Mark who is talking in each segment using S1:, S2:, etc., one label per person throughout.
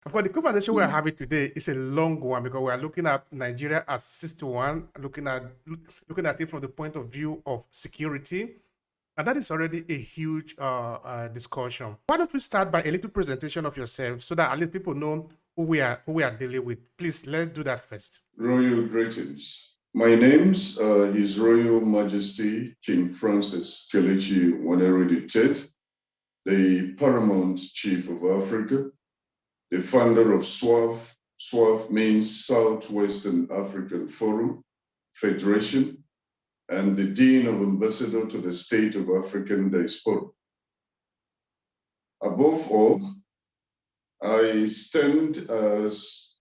S1: Of course, the conversation we're having today is a long one because we are looking at Nigeria as 61, looking at it from the point of view of security, and that is already a huge discussion. Why don't we start by a little presentation of yourself so that at least people know who we are dealing with. Please, let's do that first.
S2: Royal greetings. My name's His Royal Majesty King Francis Kelechi Nwaneri III, the Paramount Chief of Africa, the founder of SWAF. SWAF means Southwestern African Forum Federation, and the Dean of Ambassador to the State of African Diaspora. Above all, I stand as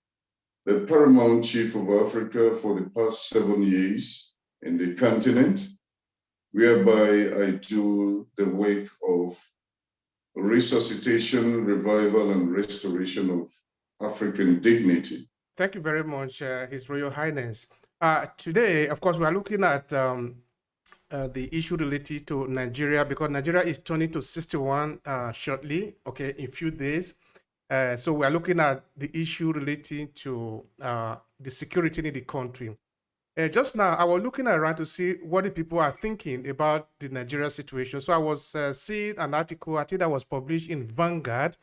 S2: the Paramount Chief of Africa for the past 7 years in the continent, whereby I do the work of resuscitation, revival, and restoration of African dignity.
S1: Thank you very much, His Royal Highness. Today, of course, we are looking at the issue related to Nigeria because Nigeria is turning to 61 shortly, okay, in a few days. So we are looking at the issue relating to the security in the country. Just now, I was looking around to see what the people are thinking about the Nigeria situation. So I was seeing an article, I think that was published in Vanguard.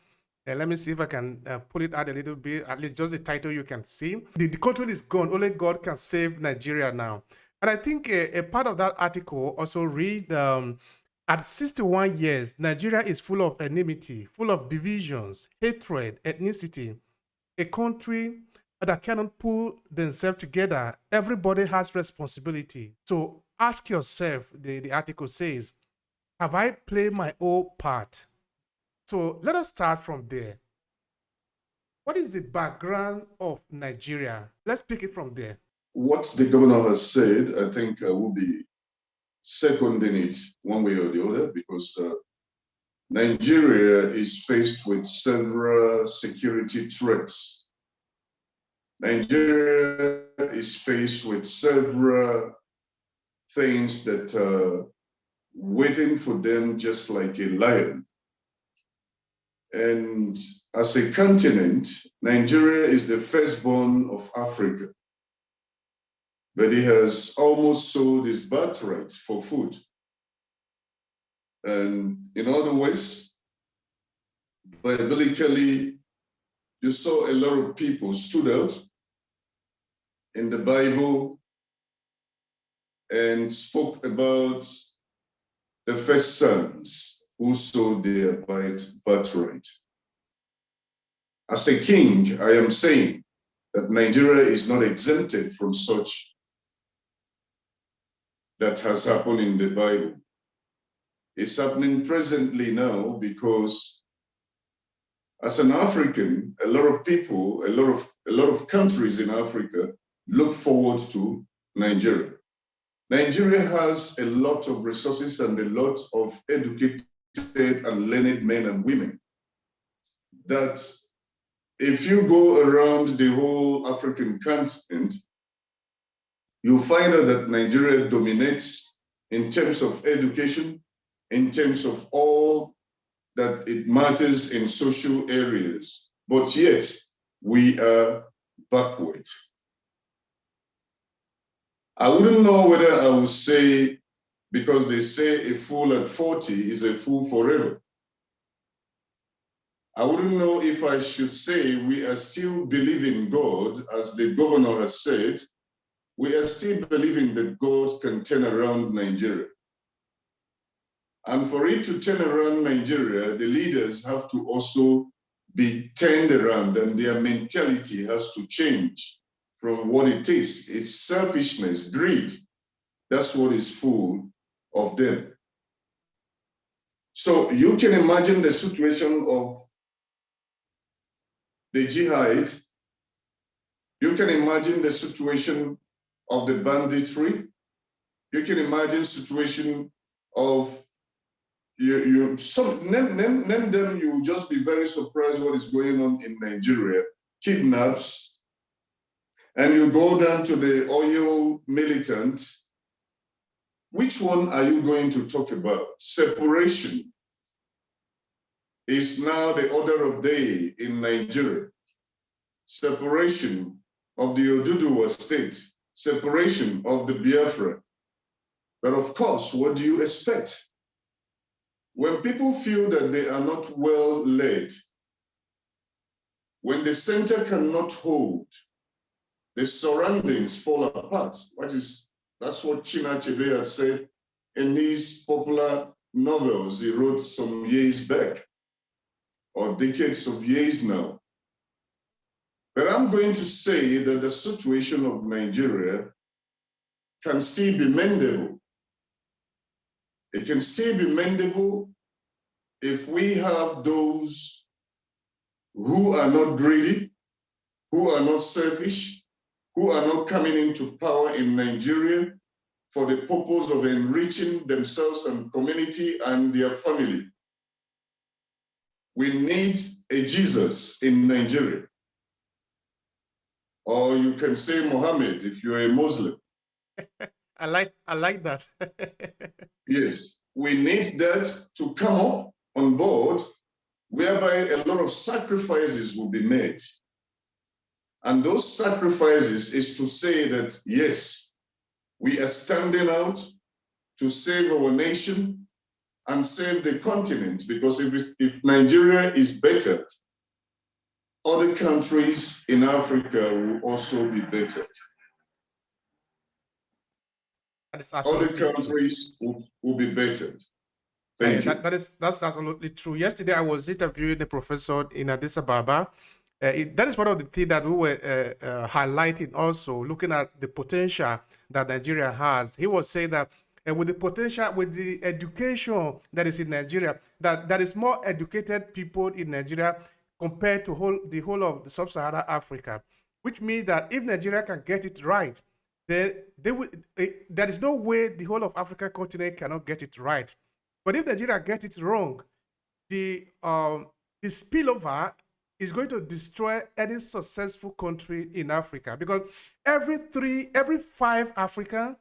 S1: Let me see if I can pull it out a little bit, at least just the title you can see. The country is gone. Only God can save Nigeria now. And I think a part of that article also read, at 61 years, Nigeria is full of enmity, full of divisions, hatred, ethnicity, a country that cannot pull themselves together. Everybody has responsibility. So ask yourself, the article says, have I played my own part? So let us start from there. What is the background of Nigeria? Let's pick it from there.
S2: What the governor has said, I think I will be seconding it one way or the other, because Nigeria is faced with several security threats. Nigeria is faced with several things that are waiting for them just like a lion. And as a continent, Nigeria is the firstborn of Africa, but it has almost sold its birthright for food. And in other ways, biblically, you saw a lot of people stood out in the Bible and spoke about the first sons who sold their birthright. As a king, I am saying that Nigeria is not exempted from such that has happened in the Bible. It's happening presently now because as an African, a lot of people, a lot of countries in Africa look forward to Nigeria. Nigeria has a lot of resources and a lot of educated and learned men and women that if you go around the whole African continent, you'll find out that Nigeria dominates in terms of education, in terms of all that it matters in social areas, but yet we are backward. I wouldn't know whether I would say, because they say a fool at 40 is a fool forever. I wouldn't know if I should say we are still believing God, as the governor has said, we are still believing that God can turn around Nigeria. And for it to turn around Nigeria, the leaders have to also be turned around and their mentality has to change from what it is. It's selfishness, greed. That's what is full of them. So you can imagine the situation of the jihad. You can imagine the situation of the banditry. You can imagine situation of name them, you will just be very surprised what is going on in Nigeria. Kidnaps, and you go down to the oil militant. Which one are you going to talk about? Separation is now the order of day in Nigeria. separation of the Oduduwa state, separation of the Biafra. But of course, what do you expect? When people feel that they are not well led, when the center cannot hold, the surroundings fall apart. That's what Chinua Achebe had said in his popular novels he wrote some years back, or decades of years now. But I'm going to say that the situation of Nigeria can still be mendable. It can still be mendable if we have those who are not greedy, who are not selfish, who are not coming into power in Nigeria for the purpose of enriching themselves and community and their family. We need a Jesus in Nigeria. Or you can say Mohammed if you're a Muslim.
S1: I like that.
S2: Yes, we need that to come up on board, whereby a lot of sacrifices will be made. And those sacrifices is to say that, yes, we are standing out to save our nation and save the continent, because if Nigeria is bettered, other countries in Africa will also be bettered. Other countries will be bettered. Thank you.
S1: That's absolutely true. Yesterday, I was interviewing a professor in Addis Ababa. That is one of the things that we were highlighting also, looking at the potential that Nigeria has. He was saying that with the potential, with the education that is in Nigeria, that there is more educated people in Nigeria compared to the whole of the sub-Saharan Africa, which means that if Nigeria can get it right, then there is no way the whole of African continent cannot get it right. But if Nigeria gets it wrong, the spillover is going to destroy any successful country in Africa, because every 5 Africans,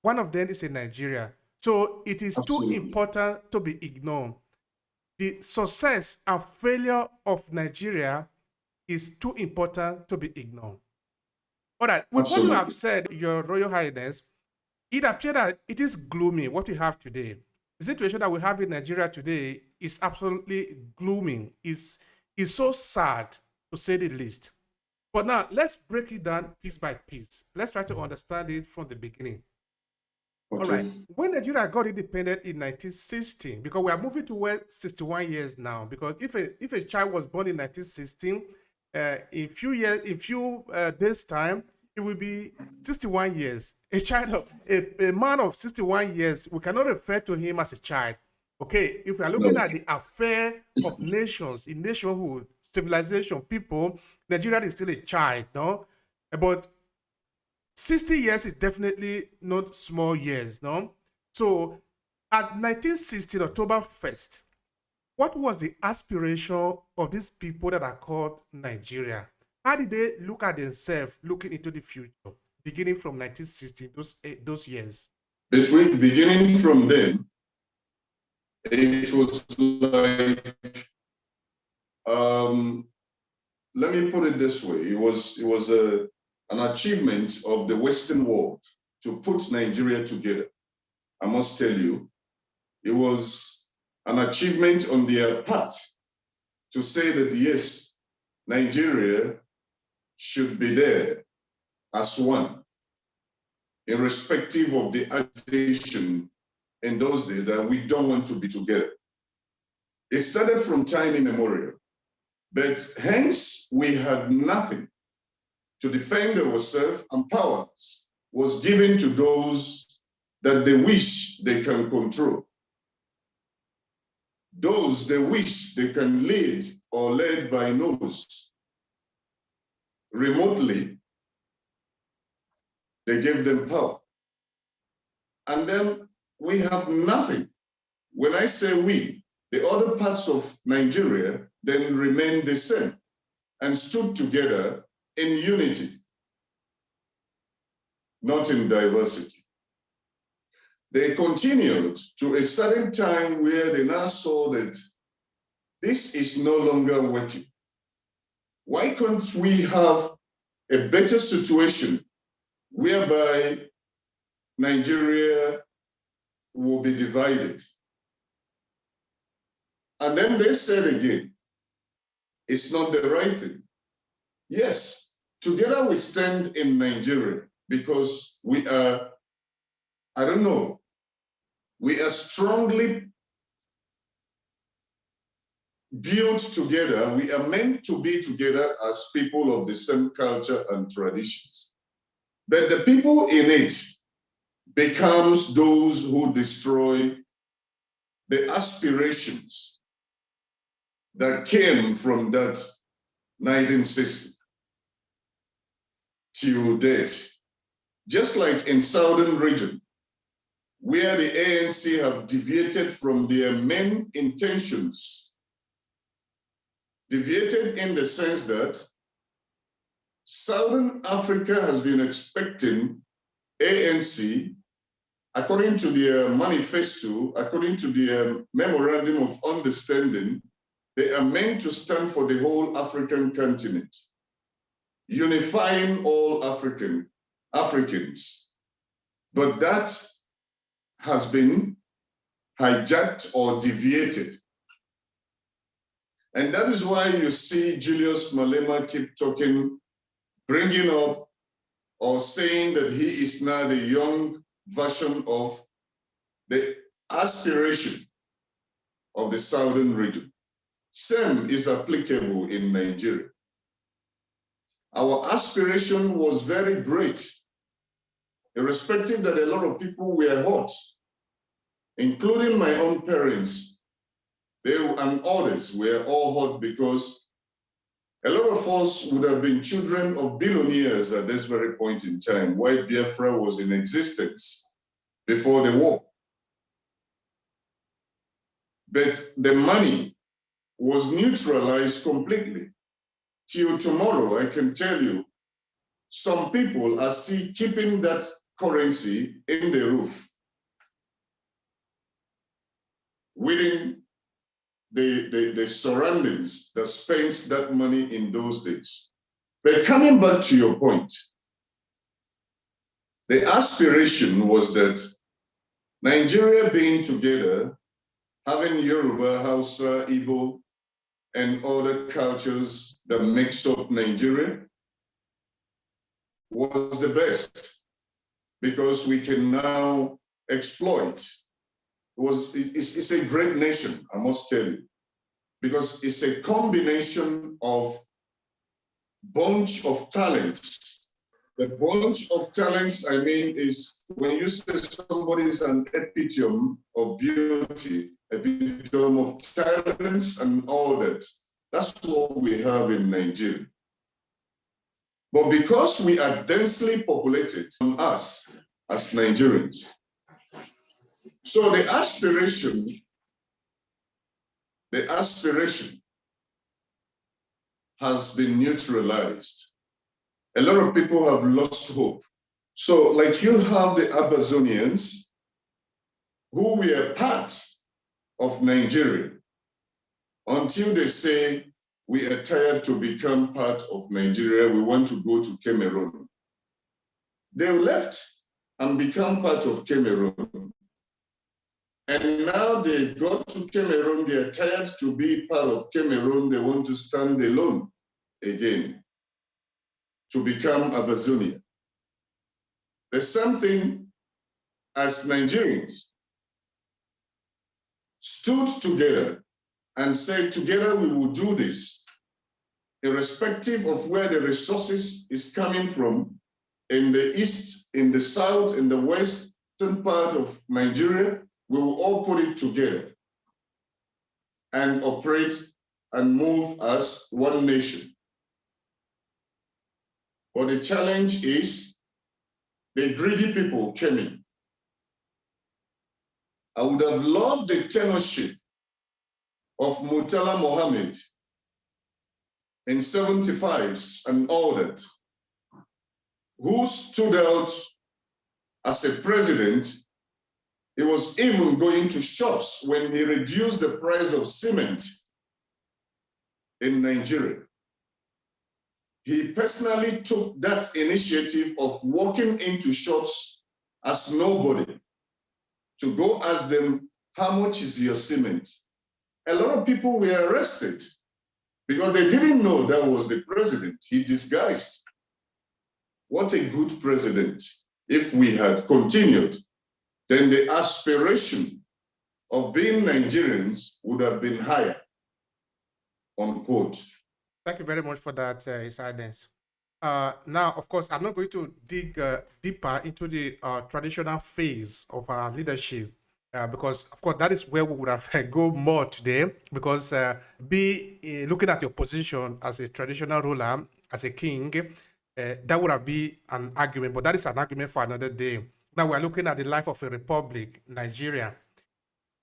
S1: one of them is in Nigeria. So it is
S2: Absolutely.
S1: too important to be ignored. The success and failure of Nigeria is too important to be ignored. All right, with
S2: Absolutely.
S1: what you have said, Your Royal Highness, it appears that it is gloomy what we have today. The situation that we have in Nigeria today is absolutely gloomy. It's so sad, to say the least. But now, let's break it down piece by piece. Let's try to understand it from the beginning.
S2: Okay.
S1: All right. When Nigeria got independent in 1916, because we are moving toward 61 years now, because if a child was born in 1916, in few days time, it will be 61 years. A man of 61 years, we cannot refer to him as a child. Okay, if we are looking at the affair of nations, in nationhood, civilization, people, Nigeria is still a child, no? But 60 years is definitely not small years, no? So at 1916, October 1st, what was the aspiration of these people that are called Nigeria? How did they look at themselves looking into the future, beginning from 1960, those years?
S2: Beginning from then, it was like, let me put it this way. It was an achievement of the Western world to put Nigeria together. I must tell you, it was an achievement on their part to say that, yes, Nigeria should be there as one, irrespective of the agitation in those days that we don't want to be together. It started from time immemorial, but hence we had nothing to defend ourselves, and powers was given to those that they wish they can control. Those they wish they can lead or led by nose. Remotely, they gave them power. And then we have nothing. When I say we, the other parts of Nigeria then remained the same and stood together in unity, not in diversity. They continued to a certain time where they now saw that this is no longer working. Why can't we have a better situation whereby Nigeria will be divided? And then they said again, it's not the right thing. Yes, together we stand in Nigeria because we are, I don't know, we are strongly built together. We are meant to be together as people of the same culture and traditions. But the people in it becomes those who destroy the aspirations that came from that 1960 till date. Just like in Southern region, where the ANC have deviated from their main intentions, deviated in the sense that Southern Africa has been expecting ANC, according to their manifesto, according to their memorandum of understanding, they are meant to stand for the whole African continent, unifying all Africans. But that has been hijacked or deviated. And that is why you see Julius Malema keep talking, bringing up or saying that he is now the young version of the aspiration of the Southern region. Same is applicable in Nigeria. Our aspiration was very great, irrespective that a lot of people were hot, including my own parents. They and others were all hot because a lot of us would have been children of billionaires at this very point in time, while Biafra was in existence before the war. But the money was neutralized completely. Till tomorrow, I can tell you, some people are still keeping that currency in the roof within the surroundings that spends that money in those days. But coming back to your point, the aspiration was that Nigeria being together, having Yoruba, Hausa, Igbo, and other cultures that makes up Nigeria was the best because we can now exploit. It's a great nation, I must tell you, because it's a combination of bunch of talents. The bunch of talents, I mean, is when you say somebody is an epitome of beauty, epitome of talents and all that. That's what we have in Nigeria. But because we are densely populated on us as Nigerians, so the aspiration has been neutralized. A lot of people have lost hope. So like you have the Amazonians who were part of Nigeria until they say, we are tired to become part of Nigeria, we want to go to Cameroon. They left and become part of Cameroon. And now they got to Cameroon, they are tired to be part of Cameroon, they want to stand alone again to become Amazonia. The same thing as Nigerians stood together and said, together we will do this, irrespective of where the resources is coming from, in the east, in the south, in the western part of Nigeria, we will all put it together and operate and move as one nation. But the challenge is the greedy people came in. I would have loved the tenureship of Murtala Mohammed in 75s and all that, who stood out as a president. He was even going to shops when he reduced the price of cement in Nigeria. he personally took that initiative of walking into shops as nobody to go ask them, how much is your cement? A lot of people were arrested because they didn't know that was the president. He disguised. What a good president. If we had continued, then the aspiration of being Nigerians would have been higher, unquote.
S1: Thank you very much for that, His Highness. Now, of course, I'm not going to dig deeper into the traditional phase of our leadership because, of course, that is where we would have go more today. Because looking at your position as a traditional ruler, as a king, that would have been an argument. But that is an argument for another day. Now we're looking at the life of a republic, Nigeria.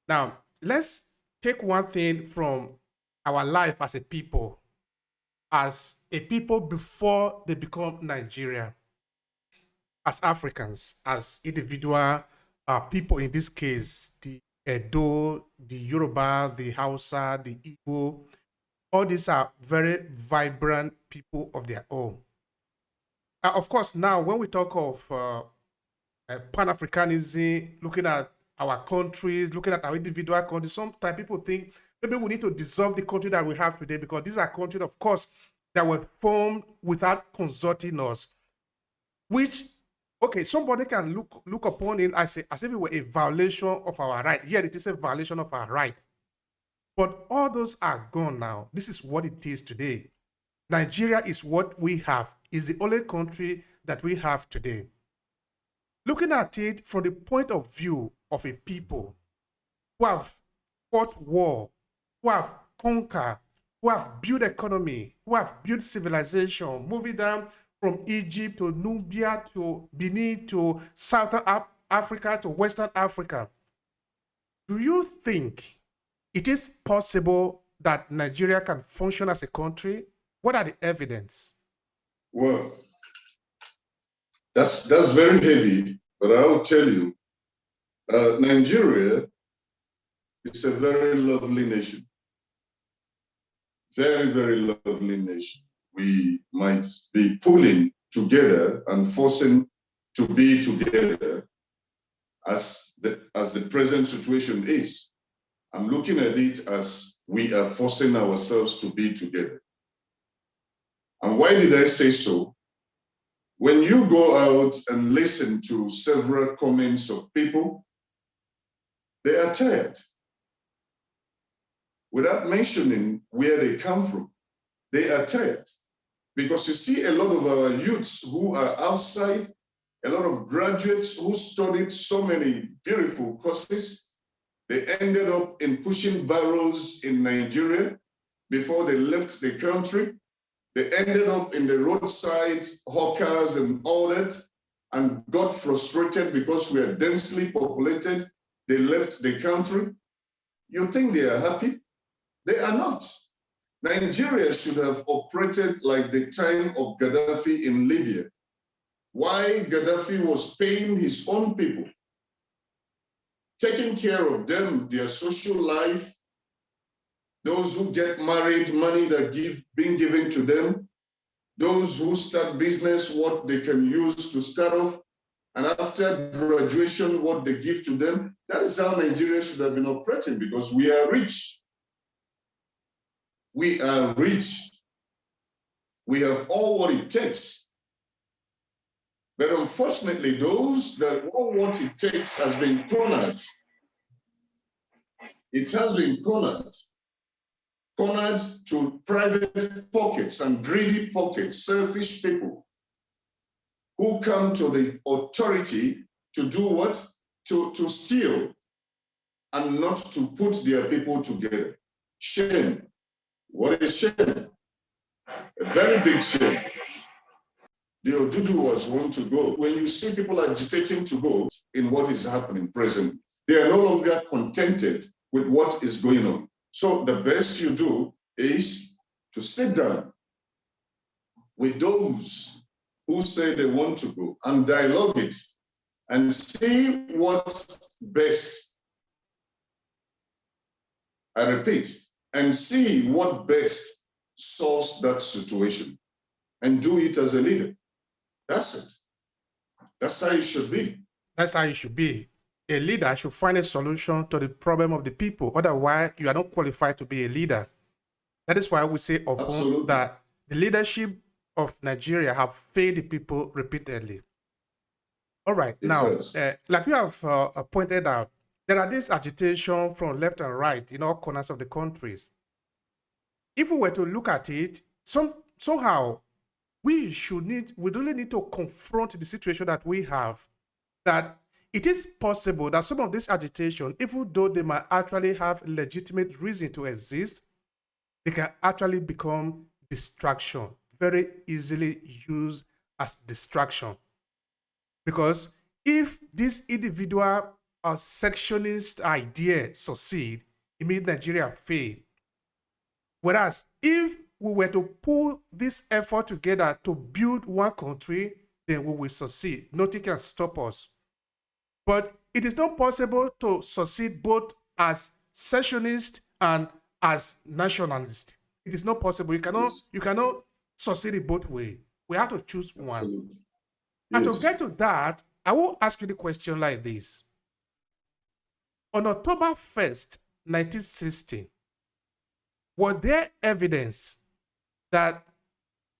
S1: Now let's take one thing from our life as a people before they become Nigeria, as Africans, as individual people, in this case, the Edo, the Yoruba, the Hausa, the Igbo, all these are very vibrant people of their own. Of course, now when we talk of Pan-Africanism, looking at our countries, looking at our individual countries, sometimes people think maybe we need to dissolve the country that we have today because these are countries, of course, that were formed without consulting us, which, okay, somebody can look upon it as if it were a violation of our right. Yet it is a violation of our right. But all those are gone now. This is what it is today. Nigeria is what we have, is the only country that we have today. Looking at it from the point of view of a people who have fought war, who have conquered, who have built economy, who have built civilization, moving down from Egypt to Nubia to Benin to Southern Africa to Western Africa. Do you think it is possible that Nigeria can function as a country? What are the evidence?
S2: Well, that's very heavy, but I'll tell you, Nigeria is a very lovely nation. Very, very lovely nation. We might be pulling together and forcing to be together as the present situation is. I'm looking at it as we are forcing ourselves to be together. And why did I say so? When you go out and listen to several comments of people, they are tired. Without mentioning where they come from, they are tired. Because you see a lot of our youths who are outside, a lot of graduates who studied so many beautiful courses, they ended up in pushing barrows in Nigeria before they left the country. They ended up in the roadside hawkers and all that, and got frustrated because we are densely populated. They left the country. You think they are happy? They are not. Nigeria should have operated like the time of Gaddafi in Libya. Why Gaddafi was paying his own people, taking care of them, their social life, those who get married, money that being given to them, those who start business, what they can use to start off, and after graduation, what they give to them. That is how Nigeria should have been operating, because we are rich. We are rich. We have all what it takes. But unfortunately, those that all what it takes has been cornered. It has been cornered to private pockets and greedy pockets, selfish people who come to the authority to do what? To steal and not to put their people together. Shame. What is shame? A very big shame. The Oduduwas want to go. When you see people agitating to go in what is happening present, they are no longer contented with what is going on. So the best you do is to sit down with those who say they want to go and dialogue it and see what best, I repeat, and see what best solves that situation. and do it as a leader. That's it. That's how it should be.
S1: That's how it should be. A leader should find a solution to the problem of the people. Otherwise, you are not qualified to be a leader. That is why we say often that the leadership of Nigeria have failed the people repeatedly. All right. Now, like you have pointed out, there are this agitation from left and right in all corners of the countries. If we were to look at it, somehow we really need to confront the situation that we have, that it is possible that some of this agitation, even though they might actually have legitimate reason to exist, they can actually become distraction, very easily used as distraction. Because if this individual sectionist idea succeed, it means Nigeria fail. Whereas if we were to pull this effort together to build one country, then we will succeed. Nothing can stop us. But it is not possible to succeed both as secessionist and as nationalist. It is not possible. You cannot succeed in both ways. We have to choose one.
S2: Absolutely.
S1: And to get to that, I will ask you the question like this. On October 1st, 1960, was there evidence that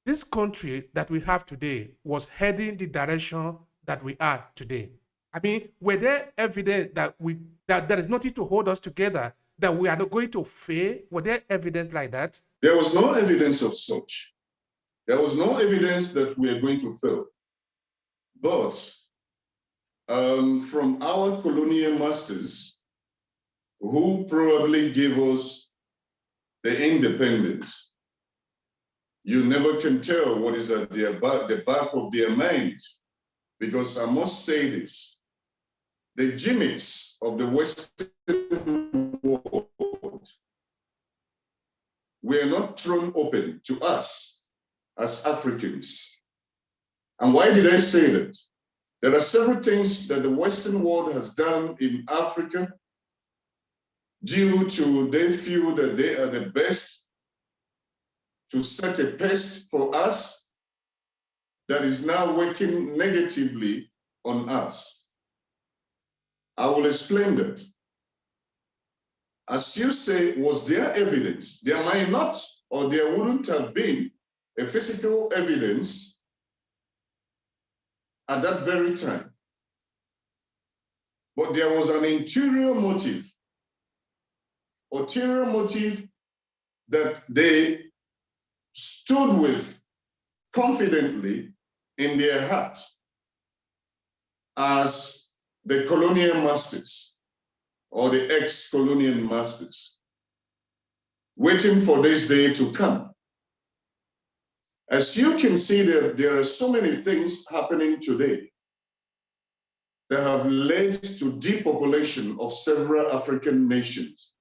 S1: this country that we have today was heading the direction that we are today? I mean, were there evidence that there is nothing to hold us together, that we are not going to fail? Were there evidence like that?
S2: There was no evidence of such. There was no evidence that we are going to fail. But from our colonial masters, who probably gave us the independence, you never can tell what is at the back of their mind. Because I must say this, the gimmicks of the Western world were not thrown open to us as Africans. And why did I say that? There are several things that the Western world has done in Africa due to they feel that they are the best to set a pace for us that is now working negatively on us. I will explain that. As you say, was there evidence? There might not, or there wouldn't have been a physical evidence at that very time. But there was an ulterior motive that they stood with confidently in their heart as the colonial masters or the ex-colonial masters, waiting for this day to come. As you can see, there are so many things happening today that have led to depopulation of several African nations.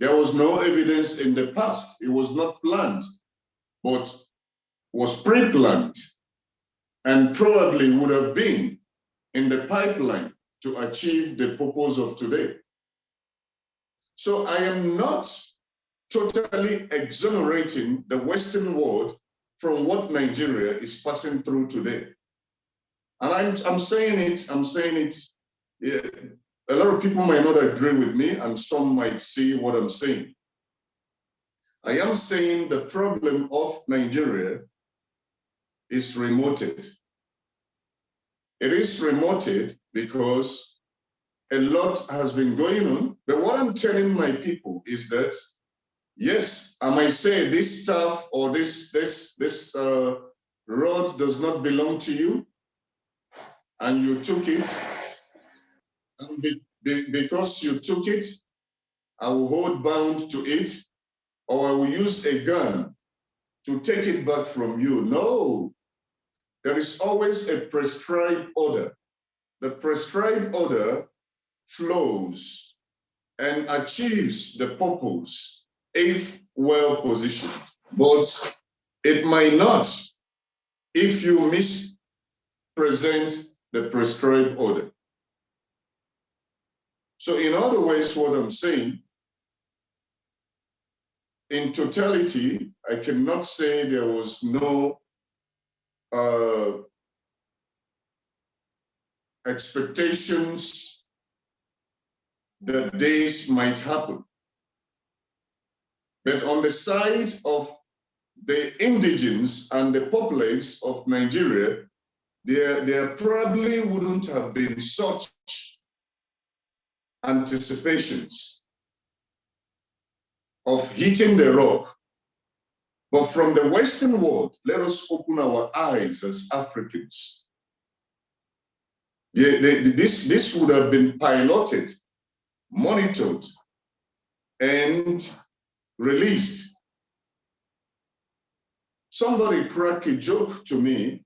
S2: There was no evidence in the past. It was not planned, but was pre-planned and probably would have been in the pipeline to achieve the purpose of today. So I am not totally exonerating the Western world from what Nigeria is passing through today. And I'm saying it, yeah, a lot of people might not agree with me and some might see what I'm saying. I am saying the problem of Nigeria is remoted. It is remoted because a lot has been going on. But what I'm telling my people is that, yes, I might say this stuff or this road does not belong to you, and you took it. And because you took it, I will hold bound to it, or I will use a gun to take it back from you. No, there is always a prescribed order. The prescribed order flows and achieves the purpose if well positioned. But it might not if you mispresent the prescribed order. So in other ways, what I'm saying, in totality, I cannot say there was no expectations that this might happen. But on the side of the indigenes and the populace of Nigeria, there probably wouldn't have been such anticipations of hitting the rock. But from the Western world, let us open our eyes as Africans. This would have been piloted, monitored, and released. Somebody cracked a joke to me.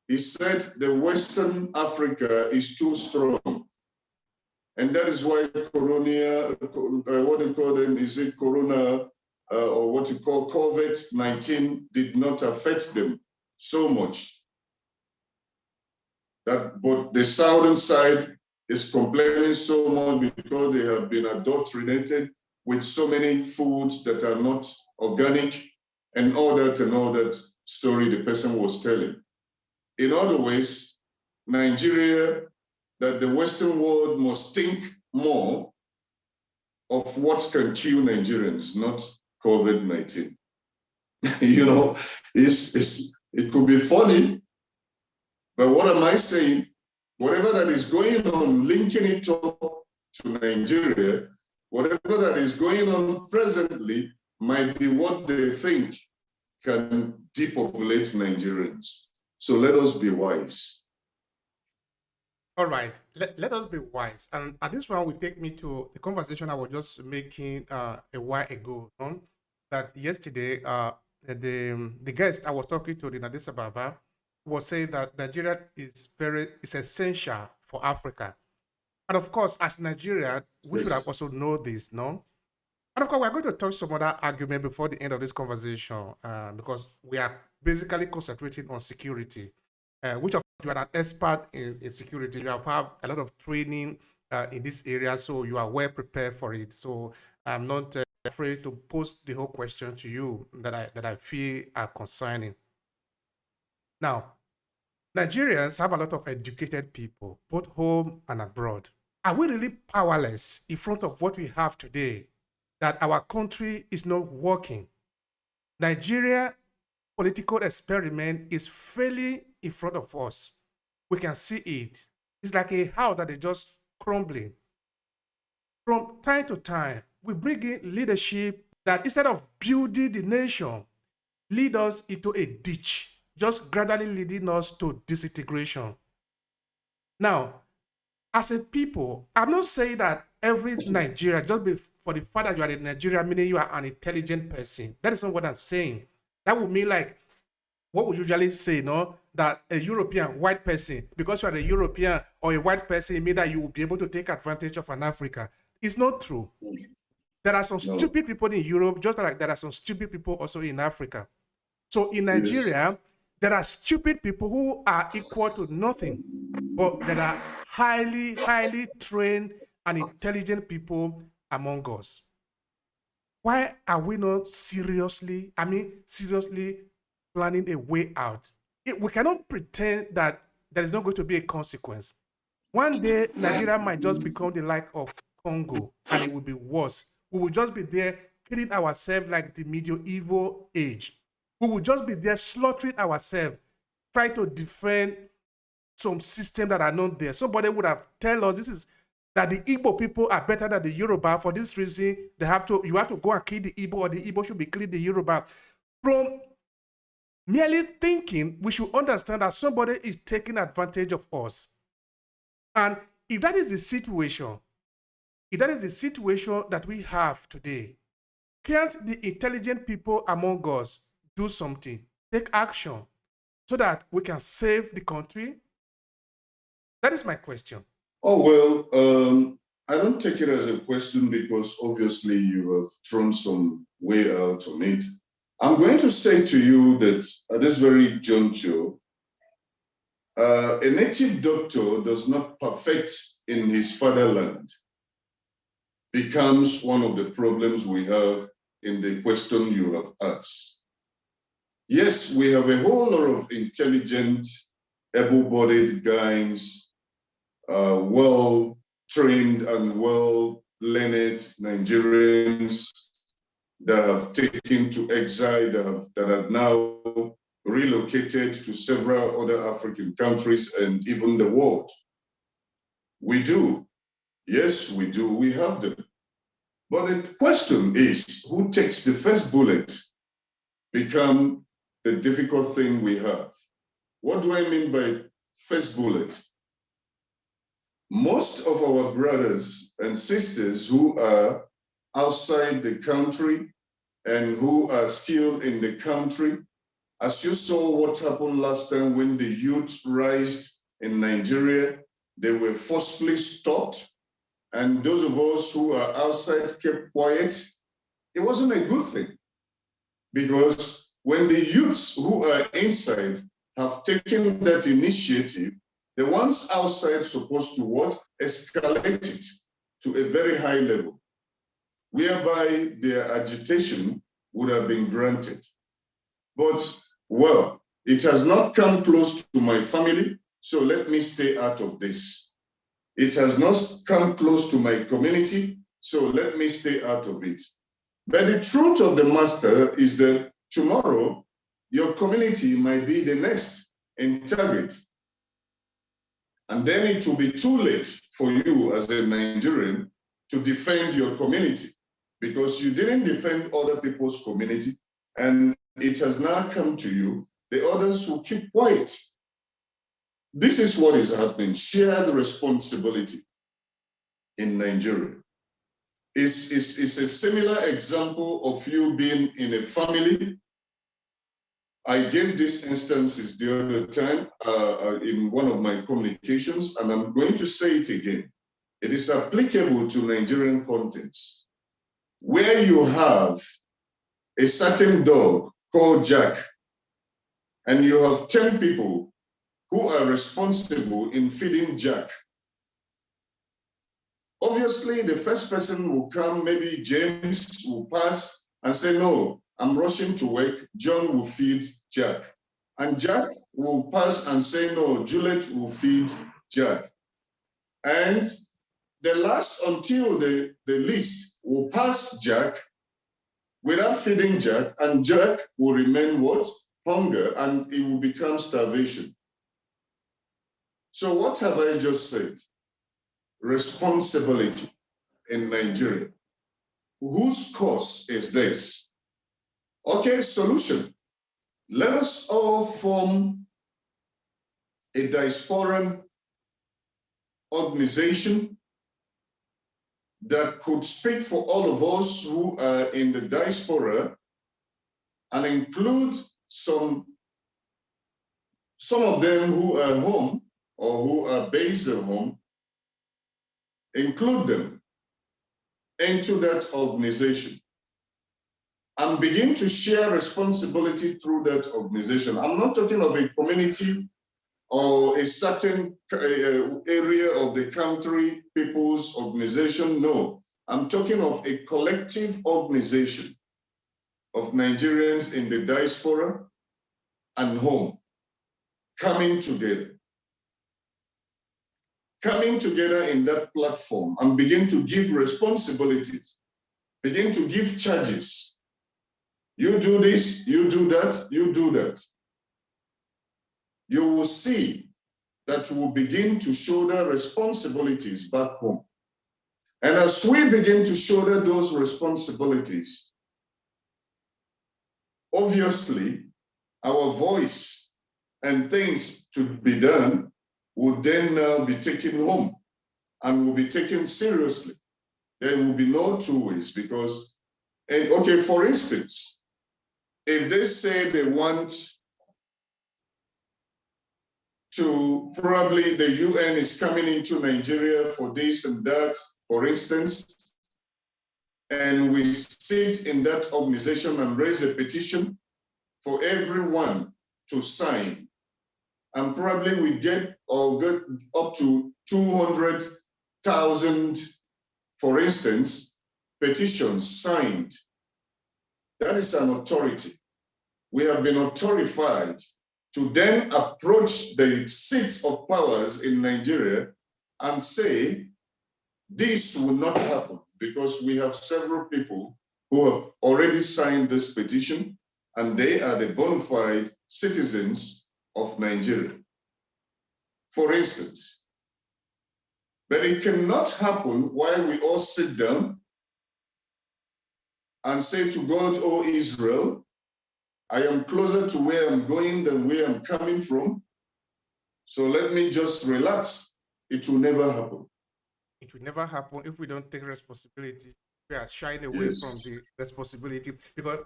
S2: He said the Western Africa is too strong. And that is why Corona, what they call them, is it Corona or what you call COVID-19 did not affect them so much. But the southern side is complaining so much because they have been adulterated with so many foods that are not organic and all that story the person was telling. In other ways, Nigeria, that the Western world must think more of what can kill Nigerians, not COVID-19. You know, it could be funny, but what am I saying? Whatever that is going on, linking it up to Nigeria, whatever that is going on presently might be what they think can depopulate Nigerians. So let us be wise.
S1: All right, let us be wise. And this one will take me to the conversation I was just making a while ago. That yesterday, the guest I was talking to in Addis Ababa was saying that Nigeria is essential for Africa. And of course, as Nigeria, we should have also know this, no? And of course, we're going to touch some other argument before the end of this conversation because we are basically concentrating on security, which of you are an expert in security. You have had a lot of training in this area, so you are well prepared for it. So I'm not afraid to pose the whole question to you that I feel are concerning. Now, Nigerians have a lot of educated people, both home and abroad. Are we really powerless in front of what we have today? That our country is not working. Nigeria political experiment is failing in front of us. We can see it. It's like a house that is just crumbling. From time to time, we bring in leadership that instead of building the nation, lead us into a ditch, just gradually leading us to disintegration. Now, as a people, I'm not saying that every Nigerian, for the fact that you are a Nigerian, meaning you are an intelligent person. That is not what I'm saying. That would mean like what we usually say, no? That a European white person, because you are a European or a white person, it means that you will be able to take advantage of an Africa. It's not true. There are some stupid people in Europe, just like there are some stupid people also in Africa. So in Nigeria, there are stupid people who are equal to nothing, but there are highly, highly trained and intelligent people among us. Why are we not seriously planning a way out? We cannot pretend that there is not going to be a consequence. One day, Nigeria might just become the like of Congo, and it will be worse. We will just be there killing ourselves like the medieval age. We will just be there slaughtering ourselves, trying to defend some system that are not there. Somebody would have tell us that the Igbo people are better than the Yoruba. For this reason, you have to go and kill the Igbo, or the Igbo should be killing the Yoruba. From merely thinking, we should understand that somebody is taking advantage of us. And if that is the situation that we have today, can't the intelligent people among us do something, take action, so that we can save the country? That is my question.
S2: Oh, well, I don't take it as a question because obviously you have thrown some way out on it. I'm going to say to you that at this very juncture, a native doctor does not perfect in his fatherland becomes one of the problems we have in the question you have asked. Yes, we have a whole lot of intelligent, able-bodied guys, well-trained and well-learned Nigerians that have taken to exile, that have now relocated to several other African countries and even the world. We do. Yes, we do. We have them. But the question is, who takes the first bullet become the difficult thing we have. What do I mean by first bullet? Most of our brothers and sisters who are outside the country and who are still in the country, as you saw what happened last time when the youth rised in Nigeria, they were forcibly stopped. And those of us who are outside kept quiet. It wasn't a good thing, because when the youths who are inside have taken that initiative, the ones outside supposed to what? Escalate it to a very high level, whereby their agitation would have been granted. But, well, it has not come close to my family, so let me stay out of this. It has not come close to my community, so let me stay out of it. But the truth of the matter is that tomorrow, your community might be the next in target. And then it will be too late for you as a Nigerian to defend your community, because you didn't defend other people's community, and it has now come to you. The others will keep quiet. This is what is happening. Shared responsibility in Nigeria. It's a similar example of you being in a family. I gave these instances the other time in one of my communications, and I'm going to say it again. It is applicable to Nigerian contexts, where you have a certain dog called Jack, and you have 10 people who are responsible in feeding Jack. Obviously, the first person will come, maybe James will pass and say, no, I'm rushing to work, John will feed Jack. And Jack will pass and say, no, Juliet will feed Jack. And the last, until the least, will pass Jack without feeding Jack, and Jack will remain what? Hunger, and it will become starvation. So what have I just said? Responsibility in Nigeria. Whose cause is this? Okay, solution. Let us all form a diasporan organization that could speak for all of us who are in the diaspora, and include some of them who are home or who are based at home, include them into that organization and begin to share responsibility through that organization. I'm not talking of a community or a certain area of the country, people's organization. No, I'm talking of a collective organization of Nigerians in the diaspora and home coming together in that platform and begin to give responsibilities, begin to give charges. You do this, you do that, you do that. You will see that we will begin to shoulder responsibilities back home. And as we begin to shoulder those responsibilities, obviously, our voice and things to be done will then now be taken home and will be taken seriously. There will be no two ways, because, and okay, for instance, if they say they want to, probably the UN is coming into Nigeria for this and that, for instance, and we sit in that organization and raise a petition for everyone to sign, and probably we get up to 200,000, for instance, petitions signed. That is an authority. We have been authorified to then approach the seats of powers in Nigeria and say, this will not happen, because we have several people who have already signed this petition, and they are the bona fide citizens of Nigeria, for instance. But it cannot happen while we all sit down and say to God, "O Israel, I am closer to where I'm going than where I'm coming from, so let me just relax." It will never happen.
S1: It will never happen if we don't take responsibility. We are shying away from the responsibility. Because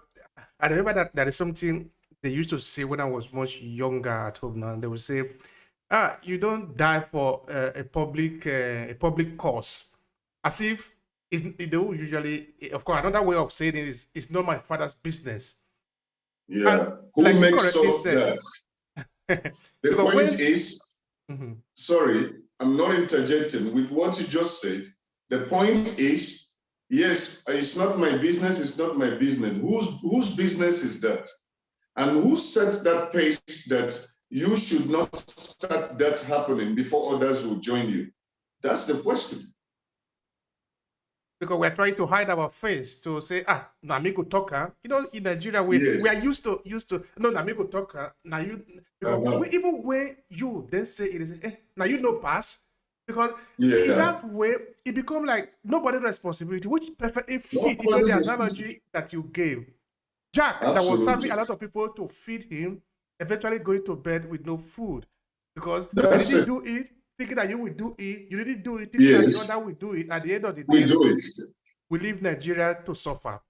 S1: I remember that there is something they used to say when I was much younger at home now. They would say, you don't die for a public cause. As if they will usually, of course, another way of saying it is, it's not my father's business.
S2: Yeah.
S1: And
S2: who
S1: like you
S2: makes
S1: correctly
S2: up
S1: said,
S2: that? The point is, sorry, I'm not interjecting with what you just said. The point is, yes, it's not my business, it's not my business. Whose business is that? And who set that pace that you should not start that happening before others will join you? That's the question.
S1: Because we're trying to hide our face to say, Namigo Toka. You know, in Nigeria, we are used to no Namigo Toka. Now you, because even when you then say it is, now you know pass. Because in that way, it becomes like nobody's responsibility, which perfectly fit into the analogy that you gave. Jack, that was serving a lot of people to feed him, eventually going to bed with no food. Because you didn't do it, thinking that you will do it. You didn't do it, thinking that the other will do it. At the end of the day, we leave Nigeria to suffer.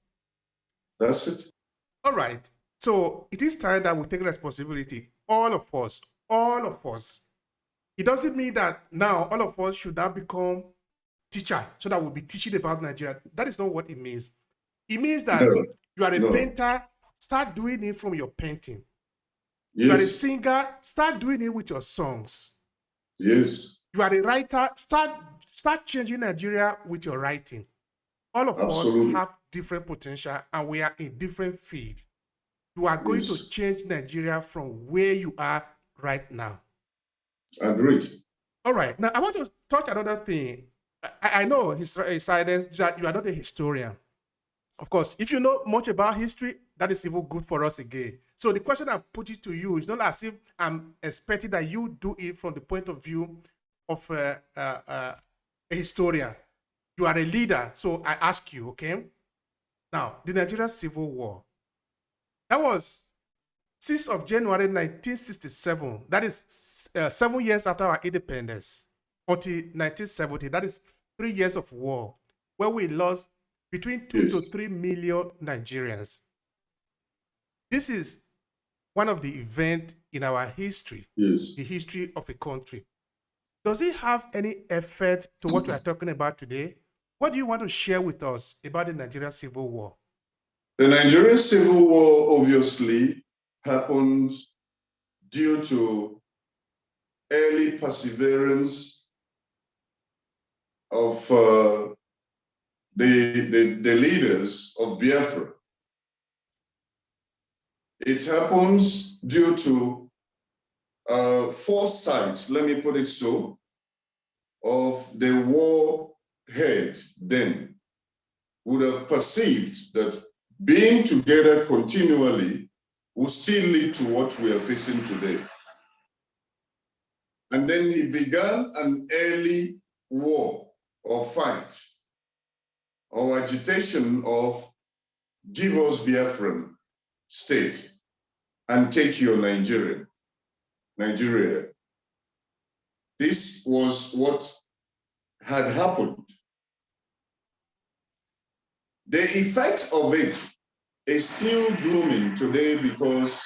S2: That's it.
S1: All right. So it is time that we take responsibility. All of us. All of us. It doesn't mean that now all of us should now become teacher so that we'll be teaching about Nigeria. That is not what it means. It means that you are a painter, start doing it from your painting. Yes. You are a singer, start doing it with your songs.
S2: Yes.
S1: You are a writer, start changing Nigeria with your writing. All of us have different potential and we are in different field. You are going to change Nigeria from where you are right now.
S2: Agreed.
S1: All right. Now, I want to touch another thing. I know his silence that you are not a historian. Of course, if you know much about history, that is even good for us again. So the question I'm putting to you is not as if I'm expecting that you do it from the point of view of a historian. You are a leader, so I ask you, okay? Now, the Nigerian Civil War. That was 6th of January 1967. That is 7 years after our independence. Until 1970, that is 3 years of war, where we lost between 2 to 3 million Nigerians. This is one of the events in our history, the history of a country. Does it have any effect to what we are talking about today? What do you want to share with us about the Nigerian Civil War?
S2: The Nigerian Civil War obviously happened due to early perseverance of the leaders of Biafra. It happens due to foresight, let me put it so, of the war head then would have perceived that being together continually will still lead to what we are facing today. And then he began an early war or fight or agitation of give us Biafran state and take your Nigeria. This was what had happened. The effect of it is still blooming today because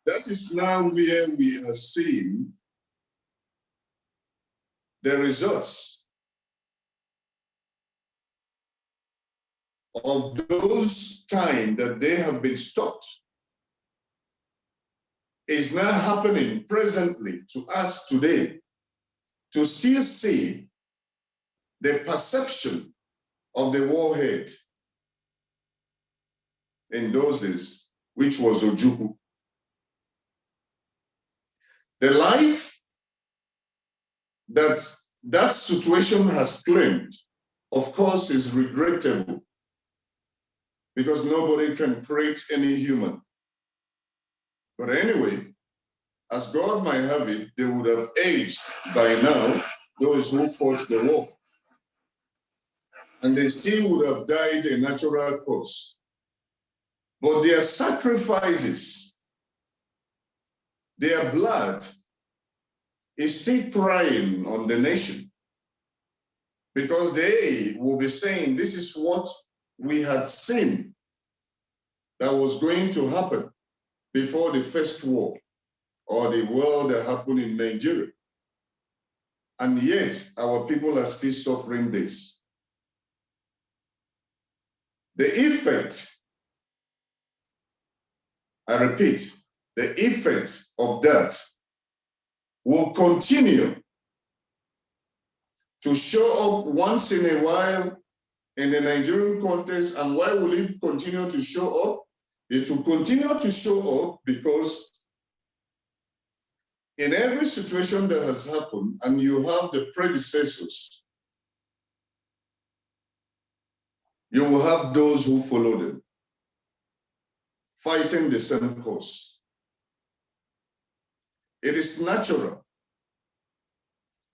S2: that is now where we are seeing the results of those time that they have been stopped is now happening presently to us today to still see the perception of the warhead in those days, which was Ojukwu. The life that that situation has claimed, of course, is regrettable because nobody can create any human. But anyway, as God might have it, they would have aged by now, those who fought the war. And they still would have died a natural cause. But their sacrifices, their blood is still crying on the nation because they will be saying, this is what we had seen that was going to happen before the first war or the war that happened in Nigeria. And yet our people are still suffering this. The effect, I repeat, the effect of that will continue to show up once in a while in the Nigerian context. And why will it continue to show up? It will continue to show up because in every situation that has happened, and you have the predecessors, you will have those who follow them, fighting the same cause. It is natural.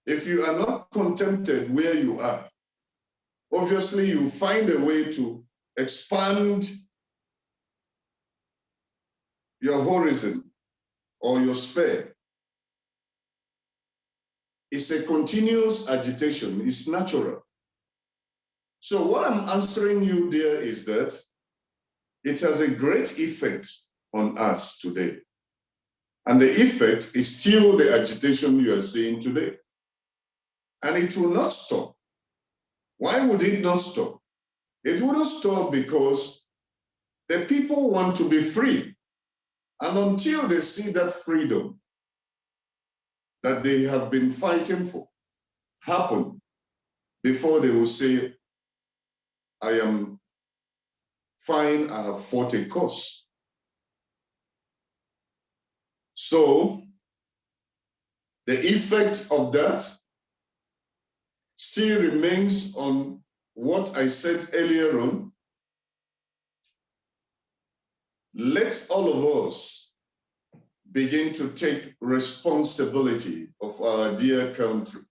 S2: If you are not contented where you are, obviously you find a way to expand your horizon or your sphere. It's a continuous agitation. It's natural. So what I'm answering you there is that it has a great effect on us today. And the effect is still the agitation you are seeing today. And it will not stop. Why would it not stop? It wouldn't stop because the people want to be free. And until they see that freedom that they have been fighting for happen, before they will say, I am fine, I have fought a cause. So the effect of that still remains on what I said earlier on. Let all of us begin to take responsibility of our dear country.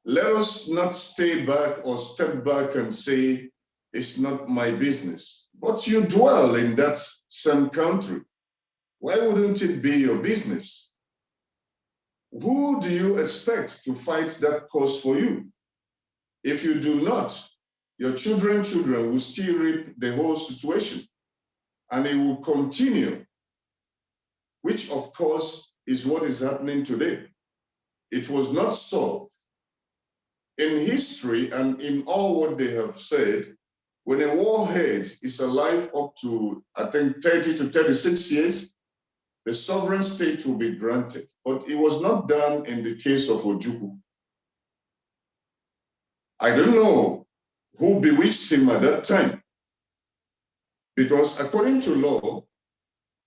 S2: Let us not stay back or step back and say, it's not my business. But you dwell in that same country. Why wouldn't it be your business? Who do you expect to fight that cause for you? If you do not, your children will still reap the whole situation. And it will continue, which of course is what is happening today. It was not solved. In history and in all what they have said, when a warhead is alive up to, I think, 30 to 36 years, the sovereign state will be granted. But it was not done in the case of Ojukwu. I don't know who bewitched him at that time. Because according to law,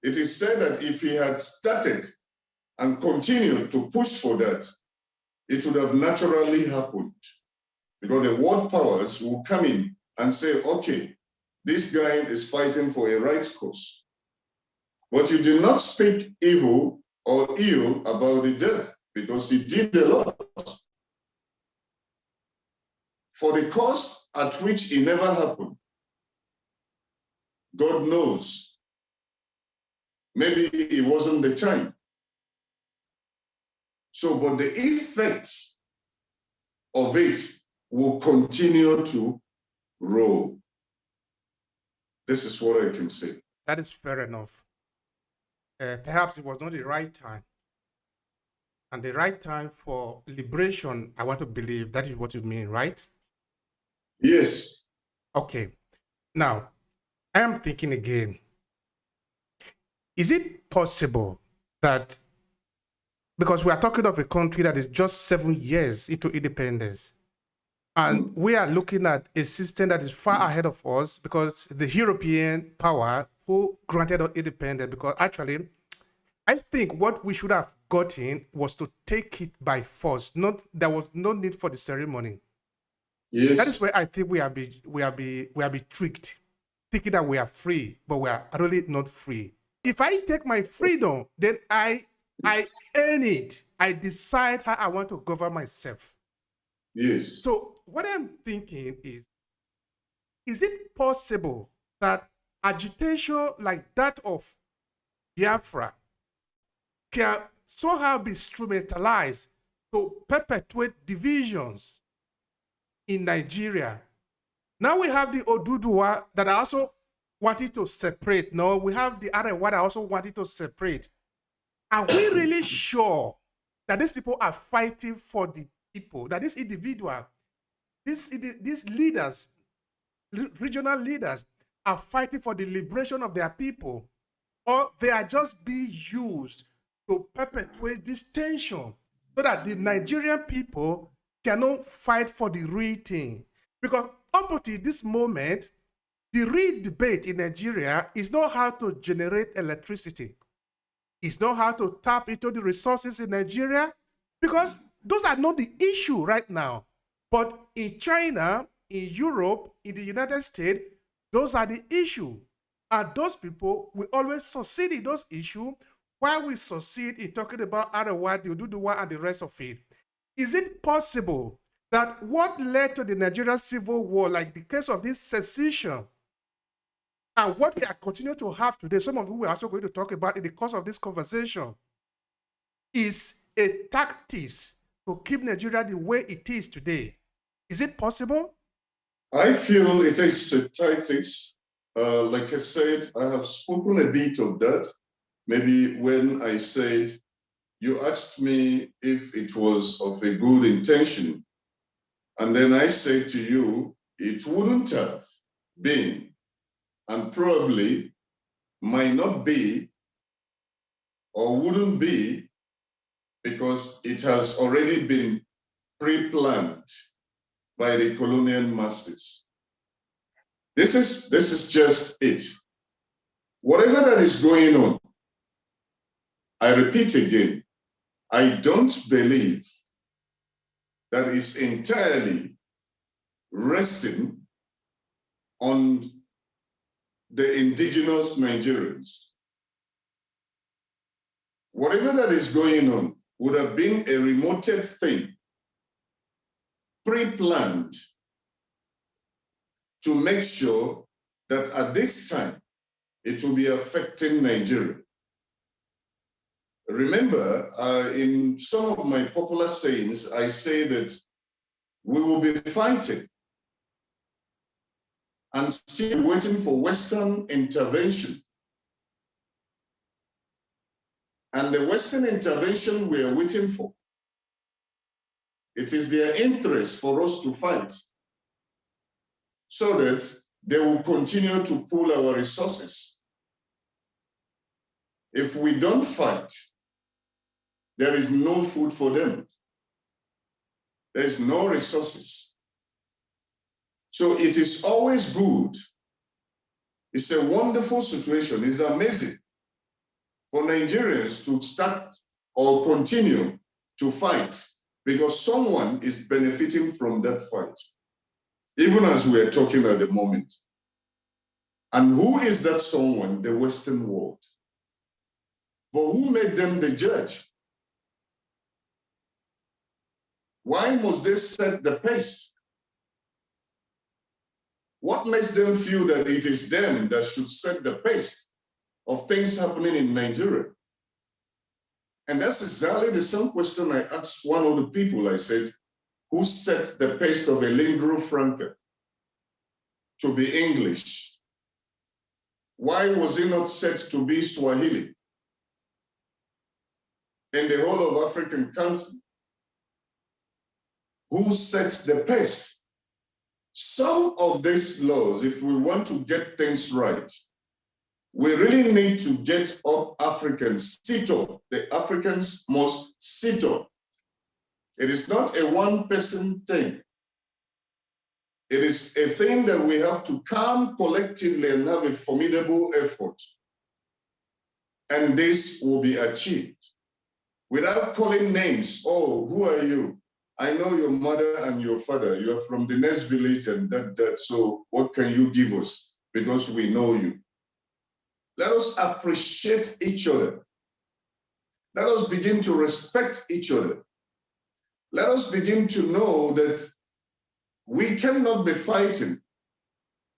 S2: it is said that if he had started and continued to push for that, it would have naturally happened. Because the world powers will come in and say, okay, this guy is fighting for a right cause. But you did not speak evil or ill about the death because he did a lot. For the cause at which it never happened, God knows. Maybe it wasn't the time. So, but the effect of it will continue to roll. This is what I can say.
S1: That is fair enough. Perhaps it was not the right time. And the right time for liberation, I want to believe that is what you mean, right?
S2: Yes.
S1: Okay. Now, I am thinking again. Is it possible that, because we are talking of a country that is just 7 years into independence, And we are looking at a system that is far ahead of us because the European power who granted us independence, because actually, I think what we should have gotten was to take it by force. Not there was no need for the ceremony.
S2: Yes.
S1: That is where I think we have been tricked, thinking that we are free, but we are really not free. If I take my freedom, then I earn it. I decide how I want to govern myself.
S2: Yes.
S1: So what I'm thinking is it possible that agitation like that of Biafra can somehow be instrumentalized to perpetuate divisions in Nigeria? Now we have the Oduduwa that are also wanting to separate. No, we have the Arewa that also wanted to separate. Are we really sure that these people are fighting for the people, that this individual, these leaders, regional leaders, are fighting for the liberation of their people, or they are just being used to perpetuate this tension so that the Nigerian people cannot fight for the real thing? Because up until this moment, the real debate in Nigeria is not how to generate electricity. It's not how to tap into the resources in Nigeria, because those are not the issue right now. But in China, in Europe, in the United States, those are the issue. And those people will always succeed in those issues while we succeed in talking about Arewa, the Oduduwa, and the rest of it. Is it possible that what led to the Nigerian Civil War, like the case of this secession, and what we are continuing to have today, some of whom we're also going to talk about in the course of this conversation, is a tactics to keep Nigeria the way it is today? Is it possible?
S2: I feel it is a tactics. Like I said, I have spoken a bit of that. Maybe when I said, you asked me if it was of a good intention. And then I said to you, it wouldn't have been, and probably might not be, or wouldn't be, because it has already been pre-planned by the colonial masters. This is just it. Whatever that is going on, I repeat again, I don't believe that is entirely resting on the indigenous Nigerians. Whatever that is going on would have been a remoted thing, pre-planned, to make sure that at this time, it will be affecting Nigeria. Remember, in some of my popular sayings, I say that we will be fighting and still waiting for Western intervention. And the Western intervention we are waiting for, it is their interest for us to fight so that they will continue to pool our resources. If we don't fight, there is no food for them. There's no resources. So it is always good. It's a wonderful situation. It's amazing for Nigerians to start or continue to fight because someone is benefiting from that fight, even as we are talking at the moment. And who is that someone? The Western world. But who made them the judge? Why must they set the pace? What makes them feel that it is them that should set the pace of things happening in Nigeria? And that's exactly the same question I asked one of the people. I said, who set the pace of a lingua franca to be English? Why was it not set to be Swahili in the whole of African continent? Who sets the pace? Some of these laws, if we want to get things right, we really need to get up Africans, sit up. The Africans must sit up. It is not a one-person thing. It is a thing that we have to come collectively and have a formidable effort. And this will be achieved without calling names. Oh, who are you? I know your mother and your father. You are from the next village and that. So what can you give us? Because we know you. Let us appreciate each other. Let us begin to respect each other. Let us begin to know that we cannot be fighting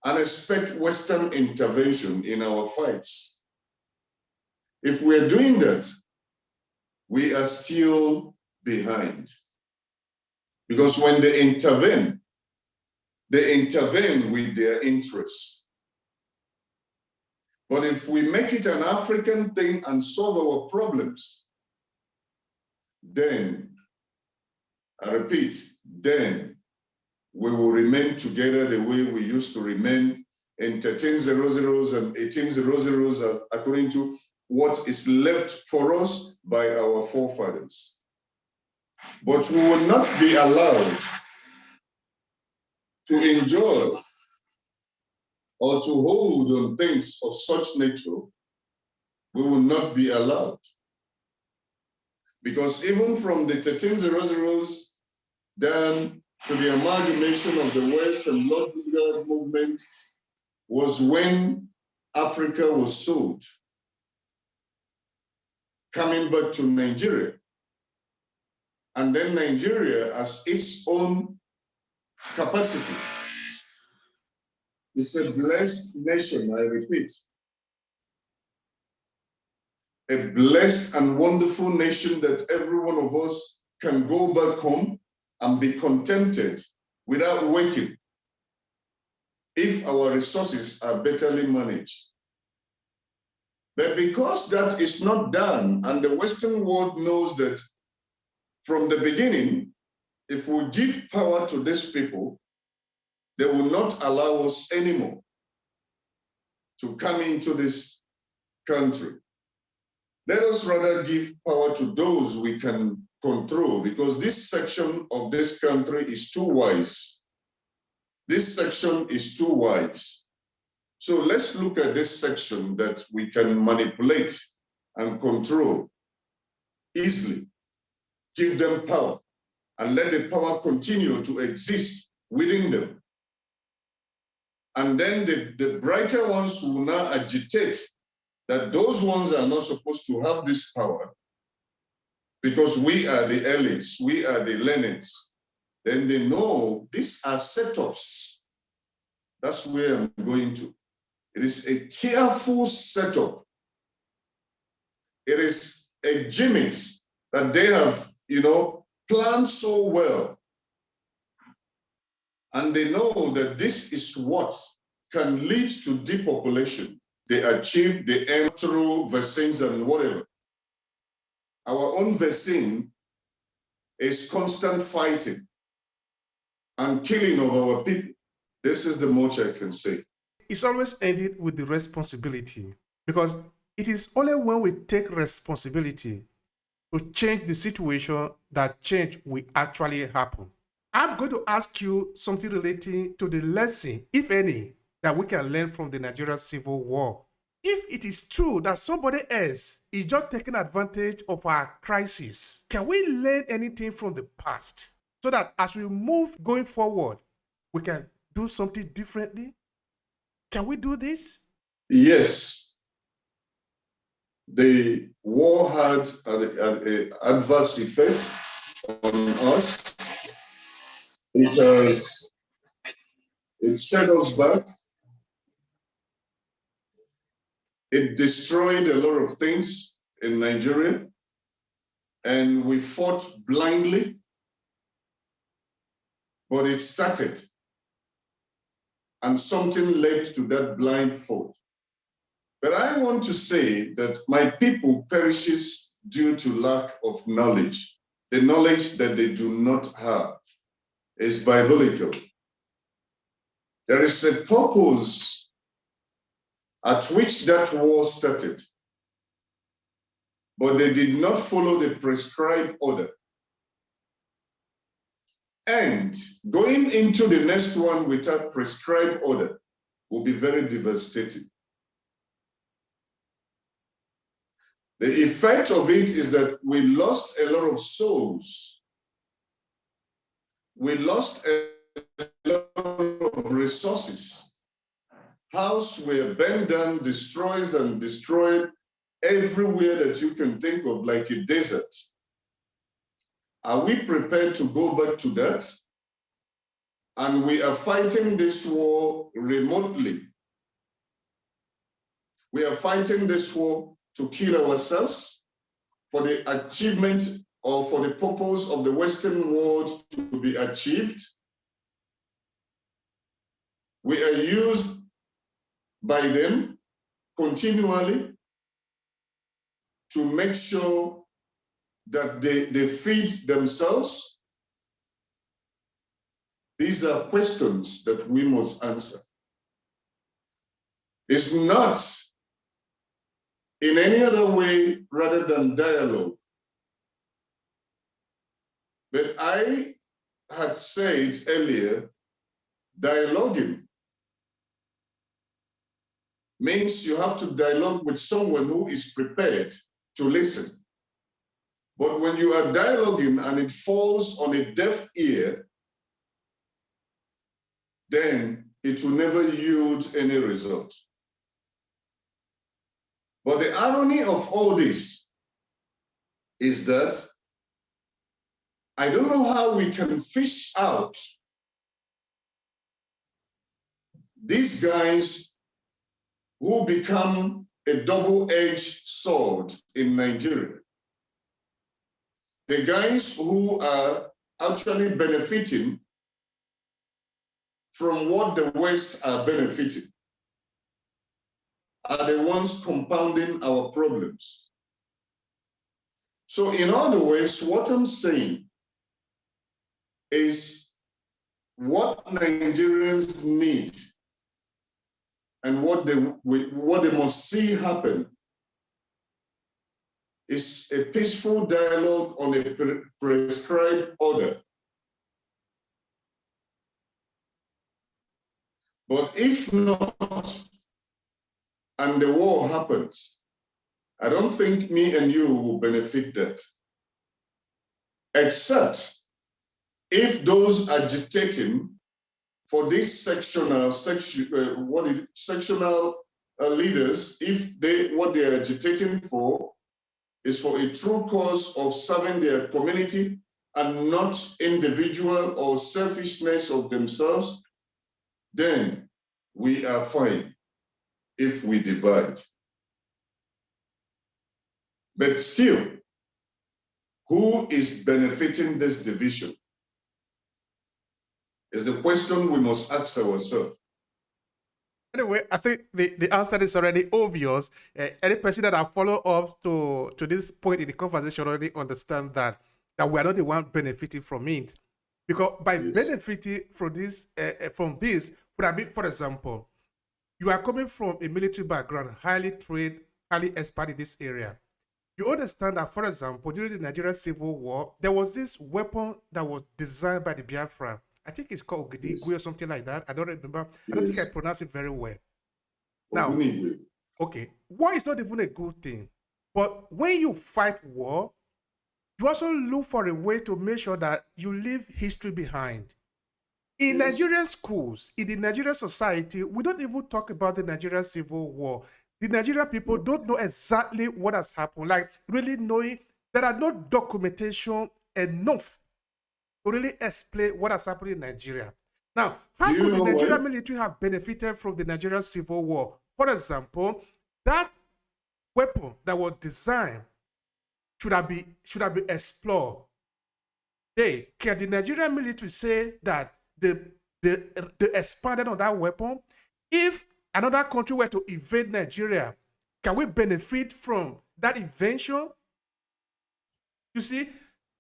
S2: and expect Western intervention in our fights. If we're doing that, we are still behind. Because when they intervene with their interests. But if we make it an African thing and solve our problems, then, I repeat, then we will remain together the way we used to remain in 1300s and 1800s, according to what is left for us by our forefathers. But we will not be allowed to enjoy or to hold on things of such nature. We will not be allowed. Because even from the 1300s down to the amalgamation of the West and Lord Lingard movement was when Africa was sold, coming back to Nigeria. And then Nigeria has its own capacity. It's a blessed nation, I repeat. A blessed and wonderful nation that every one of us can go back home and be contented without working if our resources are betterly managed. But because that is not done, and the Western world knows that from the beginning, if we give power to these people, they will not allow us anymore to come into this country. Let us rather give power to those we can control, because this section of this country is too wise. This section is too wise. So let's look at this section that we can manipulate and control easily. Give them power and let the power continue to exist within them. And then the brighter ones will now agitate that those ones are not supposed to have this power because we are the elites, we are the learned. Then they know these are setups. That's where I'm going to. It is a careful setup. It is a gimmick that they have, planned so well. And they know that this is what can lead to depopulation. They achieve the aim through vaccines and whatever. Our own vaccine is constant fighting and killing of our people. This is the much I can say.
S1: It's always ended with the responsibility, because it is only when we take responsibility to change the situation that change will actually happen. I'm going to ask you something relating to the lesson, if any, that we can learn from the Nigerian Civil War. If it is true that somebody else is just taking advantage of our crisis, can we learn anything from the past so that as we move going forward, we can do something differently? Can we do this?
S2: Yes. The war had an adverse effect on us. It set us back. It destroyed a lot of things in Nigeria, and we fought blindly, but it started, and something led to that blind fault. But I want to say that my people perishes due to lack of knowledge. The knowledge that they do not have is biblical. There is a purpose at which that war started, but they did not follow the prescribed order. And going into the next one without prescribed order will be very devastating. The effect of it is that we lost a lot of souls. We lost a lot of resources. Houses were burned down, destroyed everywhere that you can think of, like a desert. Are we prepared to go back to that? And we are fighting this war remotely. We are fighting this war to kill ourselves for the achievement or for the purpose of the Western world to be achieved. We are used by them continually to make sure that they feed themselves. These are questions that we must answer. It's not in any other way rather than dialogue. But I had said earlier, dialoguing means you have to dialogue with someone who is prepared to listen. But when you are dialoguing and it falls on a deaf ear, then it will never yield any result. But the irony of all this is that I don't know how we can fish out these guys who become a double-edged sword in Nigeria. The guys who are actually benefiting from what the West are benefiting are the ones compounding our problems. So in other words, what I'm saying is what Nigerians need and what they must see happen is a peaceful dialogue on a prescribed order. But if not, and the war happens, I don't think me and you will benefit that. Except if those agitating for these sectional leaders, if what they are agitating for is for a true cause of serving their community and not individual or selfishness of themselves, then we are fine if we divide. But still, who is benefiting this division is the question we must ask ourselves.
S1: Anyway, I think the answer is already obvious. Any person that I follow up to this point in the conversation already understand that we are not the one benefiting from it. Because by benefiting from this, would have been, for example, you are coming from a military background, highly trained, highly expert in this area. You understand that, for example, during the Nigerian Civil War, there was this weapon that was designed by the Biafra. I think it's called Ogedigwe or something like that. I don't remember. I don't think I pronounce it very well. Now, okay, war is not even a good thing. But when you fight war, you also look for a way to make sure that you leave history behind. In Nigerian schools, in the Nigerian society, we don't even talk about the Nigerian Civil War. The Nigerian people don't know exactly what has happened. Like really knowing there are no documentation enough to really explain what has happened in Nigeria. Now, how could the Nigerian military have benefited from the Nigerian Civil War? For example, that weapon that was designed should have been explored. Can the Nigerian military say that they expanded on that weapon? If another country were to invade Nigeria, can we benefit from that invention? You see,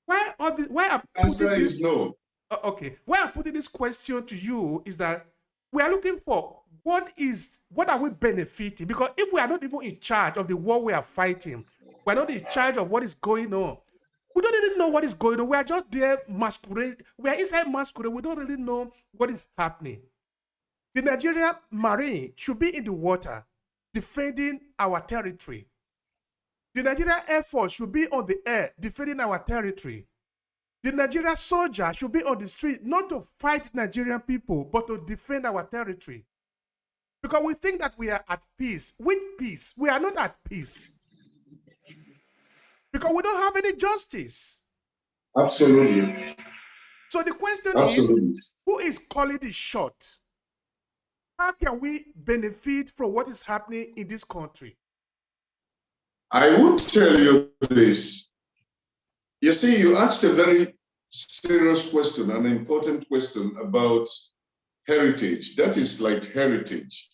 S1: why I'm putting this?
S2: No.
S1: Okay, why I'm putting this question to you is that we are looking for what are we benefiting? Because if we are not even in charge of the war we are fighting, we're not in charge of what is going on, we don't really know what is going on. We are just there masquerade. We are inside masquerade. We don't really know what is happening. The Nigerian Marine should be in the water defending our territory. The Nigerian Air Force should be on the air defending our territory. The Nigerian soldier should be on the street not to fight Nigerian people, but to defend our territory. Because we think that we are at peace. With peace, we are not at peace. Because we don't have any justice.
S2: Absolutely.
S1: So the question
S2: Absolutely.
S1: is, who is calling the shot? How can we benefit from what is happening in this country?
S2: I would tell you this. You see, you asked a very serious question, an important question about heritage. That is like heritage.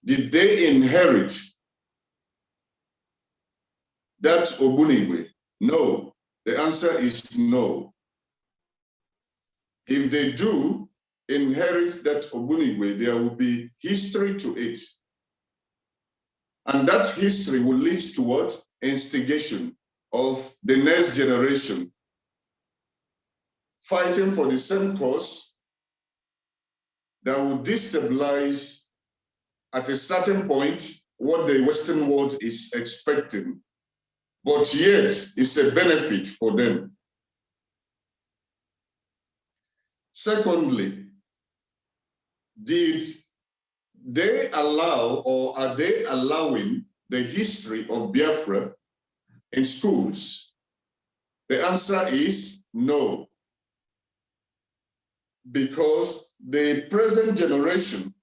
S2: Did they inherit that Ogbunigwe? No. The answer is no. If they do inherit that Ogbunigwe, there will be history to it. And that history will lead to what? Instigation of the next generation fighting for the same cause that will destabilize at a certain point what the Western world is expecting, but yet it's a benefit for them. Secondly, did they allow, or are they allowing, the history of Biafra in schools? The answer is no. Because the present generation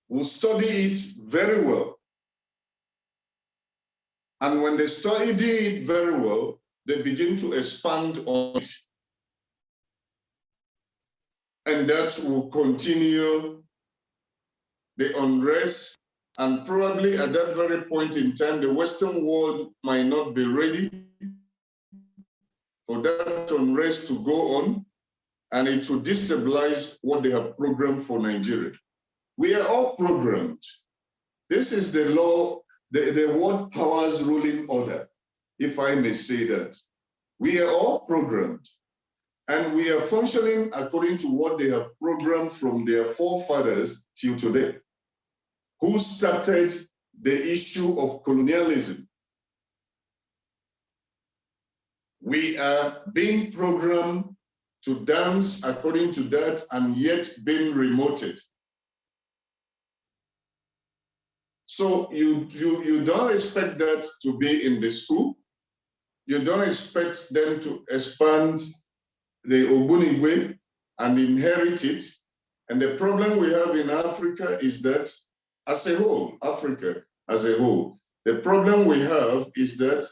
S2: will study it very well. And when they study it very well, they begin to expand on it. And that will continue the unrest. And probably at that very point in time, the Western world might not be ready for that unrest to go on, and it will destabilize what they have programmed for Nigeria. We are all programmed. This is the law, the world powers ruling order, if I may say that. We are all programmed, and we are functioning according to what they have programmed from their forefathers till today, who started the issue of colonialism. We are being programmed to dance according to that, and yet being remoted. So you don't expect that to be in the school. You don't expect them to expand the Ogbunigwe and inherit it. And the problem we have in Africa is that, as a whole, Africa as a whole, the problem we have is that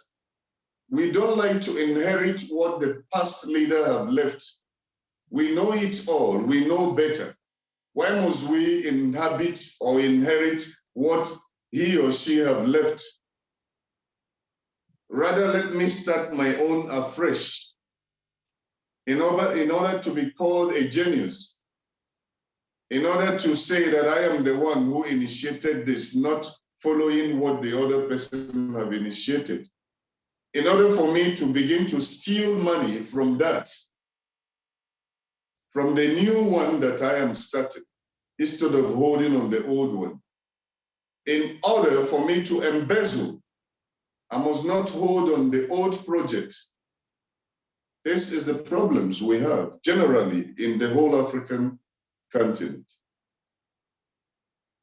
S2: we don't like to inherit what the past leader have left. We know it all, we know better. Why must we inhabit or inherit what he or she have left? Rather, let me start my own afresh in order to be called a genius, in order to say that I am the one who initiated this, not following what the other person have initiated. In order for me to begin to steal money from that, from the new one that I am starting, instead of holding on the old one. In order for me to embezzle, I must not hold on the old project. This is the problems we have generally in the whole African continent.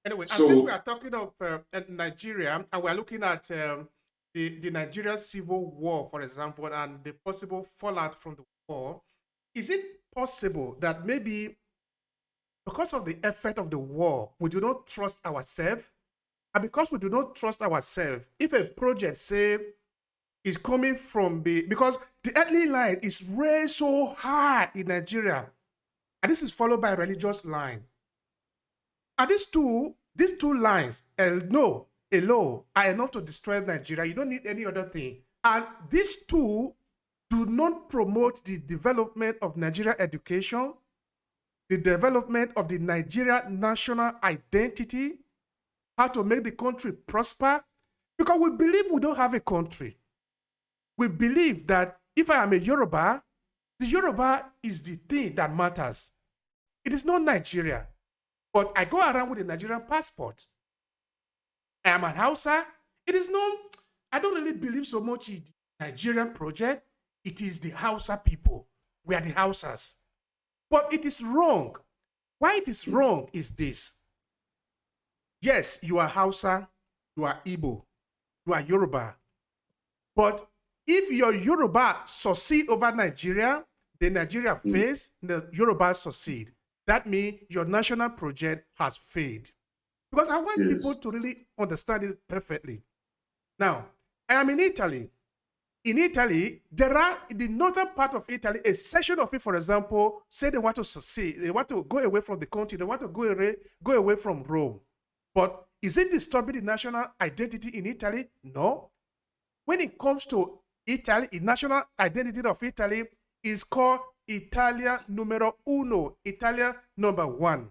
S1: Anyway, and since we are talking of Nigeria, and we are looking at the Nigerian civil war, for example, and the possible fallout from the war, is it possible that maybe because of the effect of the war, we do not trust ourselves? And because we do not trust ourselves, if a project, say, is coming from because the earthly line is raised so high in Nigeria, and this is followed by a religious line. And these two lines, no, alone, are enough to destroy Nigeria. You don't need any other thing. And these two do not promote the development of Nigerian education, the development of the Nigerian national identity, how to make the country prosper, because we believe we don't have a country. we believe that if I am a Yoruba, the Yoruba is the thing that matters. It is not Nigeria. But I go around with a Nigerian passport. I am an Hausa. It is not, I don't really believe so much in the Nigerian project. It is the Hausa people. We are the Hausas. But it is wrong. Why it is wrong is this. Yes, you are Hausa, you are Igbo, you are Yoruba. But if your Yoruba succeed over Nigeria, then Nigeria fails, the Yoruba succeed. That means your national project has failed. Because I want people to really understand it perfectly. Now, I am in Italy. In Italy, there are, in the northern part of Italy, a section of it, for example, say they want to succeed, they want to go away from the country, they want to go away from Rome. But is it disturbing the national identity in Italy? No. When it comes to Italy, the national identity of Italy is called Italia numero uno, Italia number one.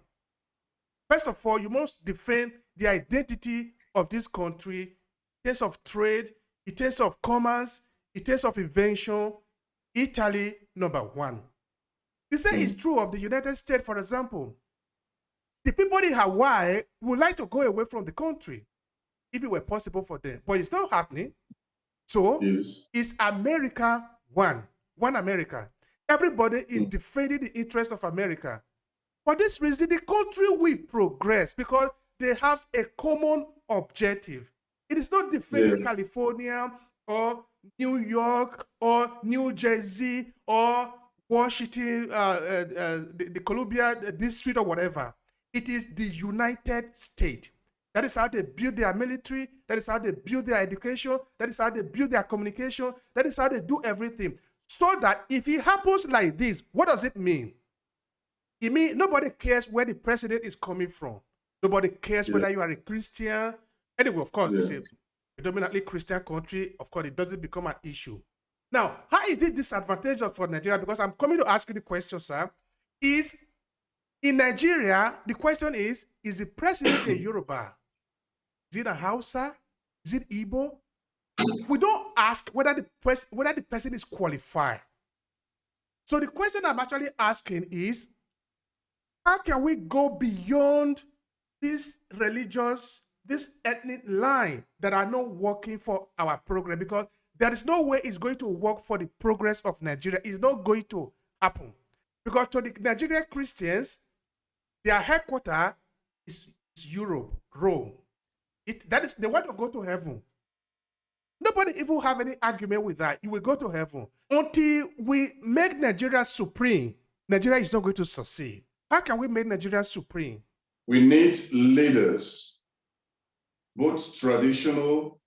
S1: First of all, you must defend the identity of this country in terms of trade, in terms of commerce, in terms of invention. Italy number one. The same is true of the United States, for example. The people in Hawaii would like to go away from the country if it were possible for them, but it's not happening. So it's America one America. Everybody is defending the interest of America. For this reason, the country will progress because they have a common objective. It is not defending California or New York or New Jersey or Washington, the Columbia District or whatever. It is the United States. That is how they build their military. That is how they build their education. That is how they build their communication. That is how they do everything. So that if it happens like this, what does it mean? It means nobody cares where the president is coming from. Nobody cares whether you are a Christian. Anyway, of course, it's a predominantly Christian country. Of course, it doesn't become an issue. Now, how is it disadvantageous for Nigeria? Because I'm coming to ask you the question, sir. Is in Nigeria, the question is the president a Yoruba? Is it a Hausa? Is it Igbo? We don't ask whether the person is qualified. So the question I'm actually asking is, how can we go beyond this religious, this ethnic line that are not working for our program? Because there is no way it's going to work for the progress of Nigeria. It's not going to happen. Because to the Nigerian Christians, their headquarters is Europe, Rome. They want to go to heaven. Nobody even have any argument with that. You will go to heaven. Until we make Nigeria supreme, Nigeria is not going to succeed. How can we make Nigeria supreme?
S2: We need leaders, both traditional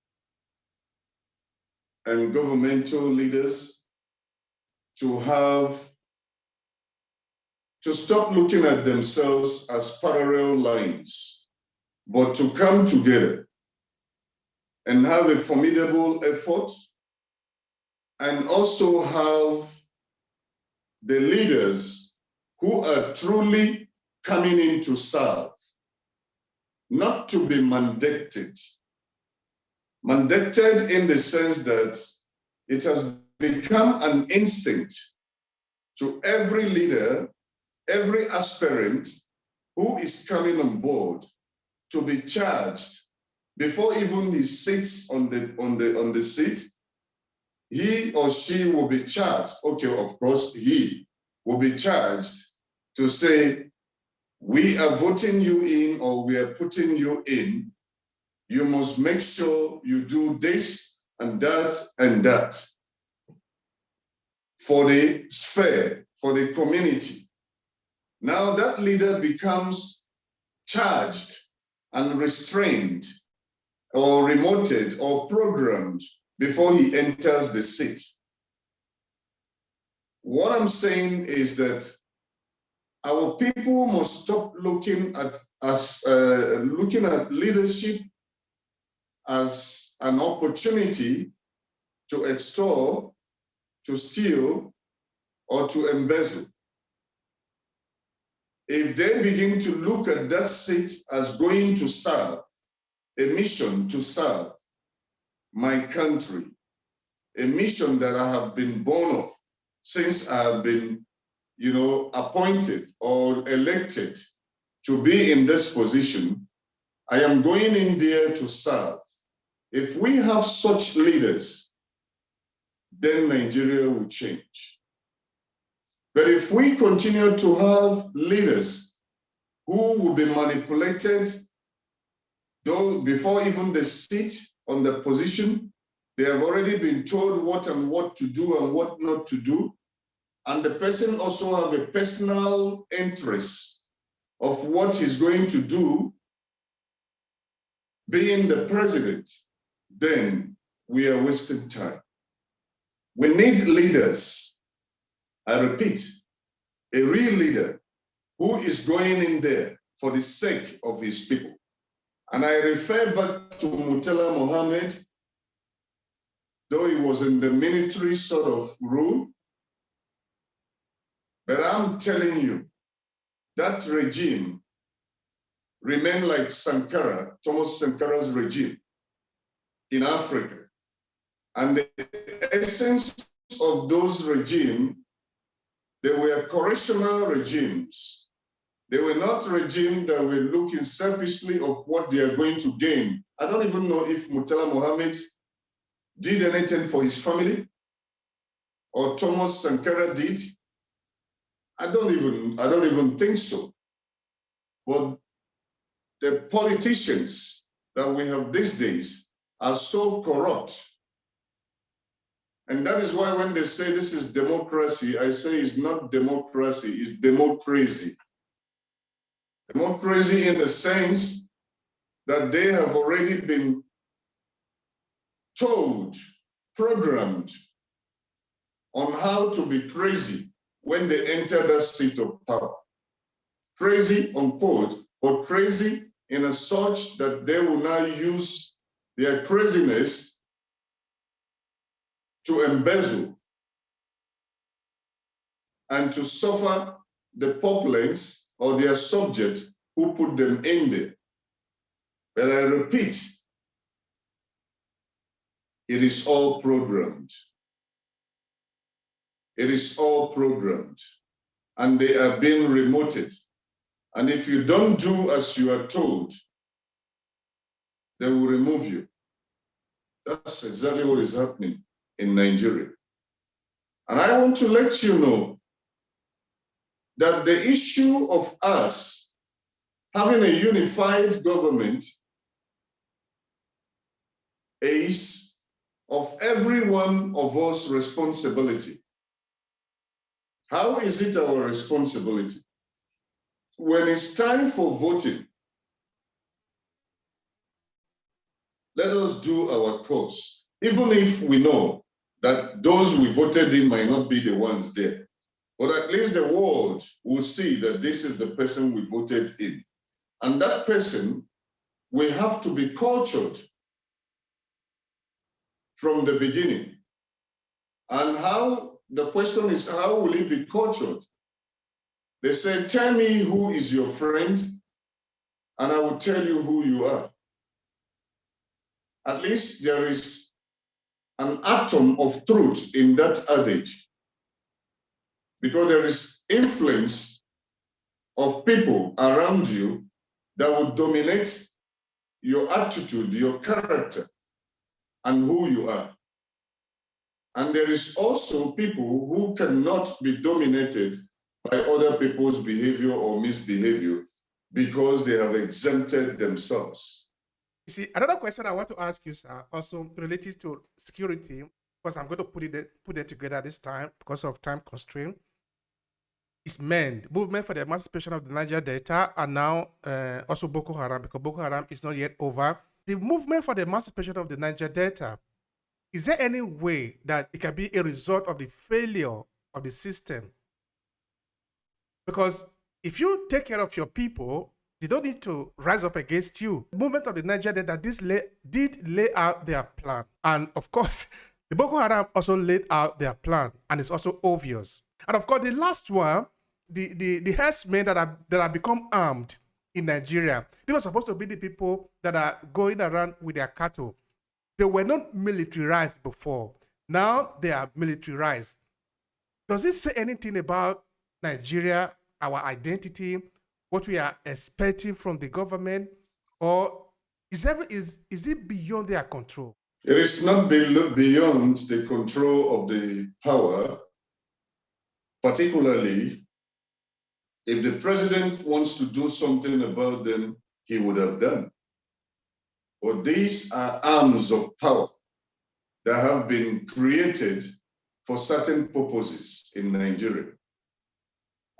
S2: and governmental leaders, to stop looking at themselves as parallel lines, but to come together and have a formidable effort, and also have the leaders who are truly coming in to serve, not to be mandated. Mandated in the sense that it has become an instinct to every leader, every aspirant who is coming on board to be charged before even he sits on the seat. He or she will be charged. Okay, of course, he will be charged to say, we are voting you in or we are putting you in. You must make sure you do this and that and that for the sphere, for the community. Now that leader becomes charged and restrained or remoted or programmed before he enters the seat. What I'm saying is that our people must stop looking at leadership as an opportunity to extort, to steal, or to embezzle. If they begin to look at that seat as going to serve, a mission to serve my country, a mission that I have been born of since I have been, appointed or elected to be in this position. I am going in there to serve. If we have such leaders, then Nigeria will change. But if we continue to have leaders who will be manipulated, though before even they sit on the position, they have already been told what to do and what not to do, and the person also have a personal interest of what he's going to do, being the president, then we are wasting time. We need leaders. I repeat, a real leader who is going in there for the sake of his people. And I refer back to Murtala Mohammed, though he was in the military sort of rule. But I'm telling you, that regime remained like Sankara, Thomas Sankara's regime in Africa. And the essence of those regimes, they were correctional regimes. They were not regimes that were looking selfishly of what they are going to gain. I don't even know if Murtala Mohammed did anything for his family or Thomas Sankara did. I don't even think so. But the politicians that we have these days are so corrupt. And that is why when they say this is democracy, I say it's not democracy, it's democracy. Democracy in the sense that they have already been told, programmed on how to be crazy when they enter that seat of power. Crazy, unquote, but crazy in a such that they will now use their craziness to embezzle and to suffer the populace or their subject who put them in there. But I repeat, it is all programmed. It is all programmed, and they are being remoted. And if you don't do as you are told, they will remove you. That's exactly what is happening in Nigeria. And I want to let you know that the issue of us having a unified government is of every one of us responsibility. How is it our responsibility? When it's time for voting, let us do our course, even if we know that those we voted in might not be the ones there. But at least the world will see that this is the person we voted in. And that person will have to be cultured from the beginning. And the question is, how will he be cultured? They say, tell me who is your friend, and I will tell you who you are. At least there is an atom of truth in that adage, because there is influence of people around you that will dominate your attitude, your character, and who you are. And there is also people who cannot be dominated by other people's behavior or misbehavior because they have exempted themselves.
S1: You see, another question I want to ask you, sir, also related to security, because I'm going to put it together this time because of time constraint, is MEND, Movement for the Emancipation of the Niger Delta, and now also Boko Haram, because Boko Haram is not yet over. The Movement for the Emancipation of the Niger Delta, is there any way that it can be a result of the failure of the system? Because if you take care of your people, they don't need to rise up against you. The movement of the Niger Delta did lay out their plan. And of course, the Boko Haram also laid out their plan, and it's also obvious. And of course, the last one, the herdsmen that have become armed in Nigeria, they were supposed to be the people that are going around with their cattle. They were not militarized before. Now they are militarized. Does it say anything about Nigeria, our identity, what we are expecting from the government, or is it beyond their control?
S2: It is not beyond the control of the power, particularly if the president wants to do something about them, he would have done. But these are arms of power that have been created for certain purposes in Nigeria.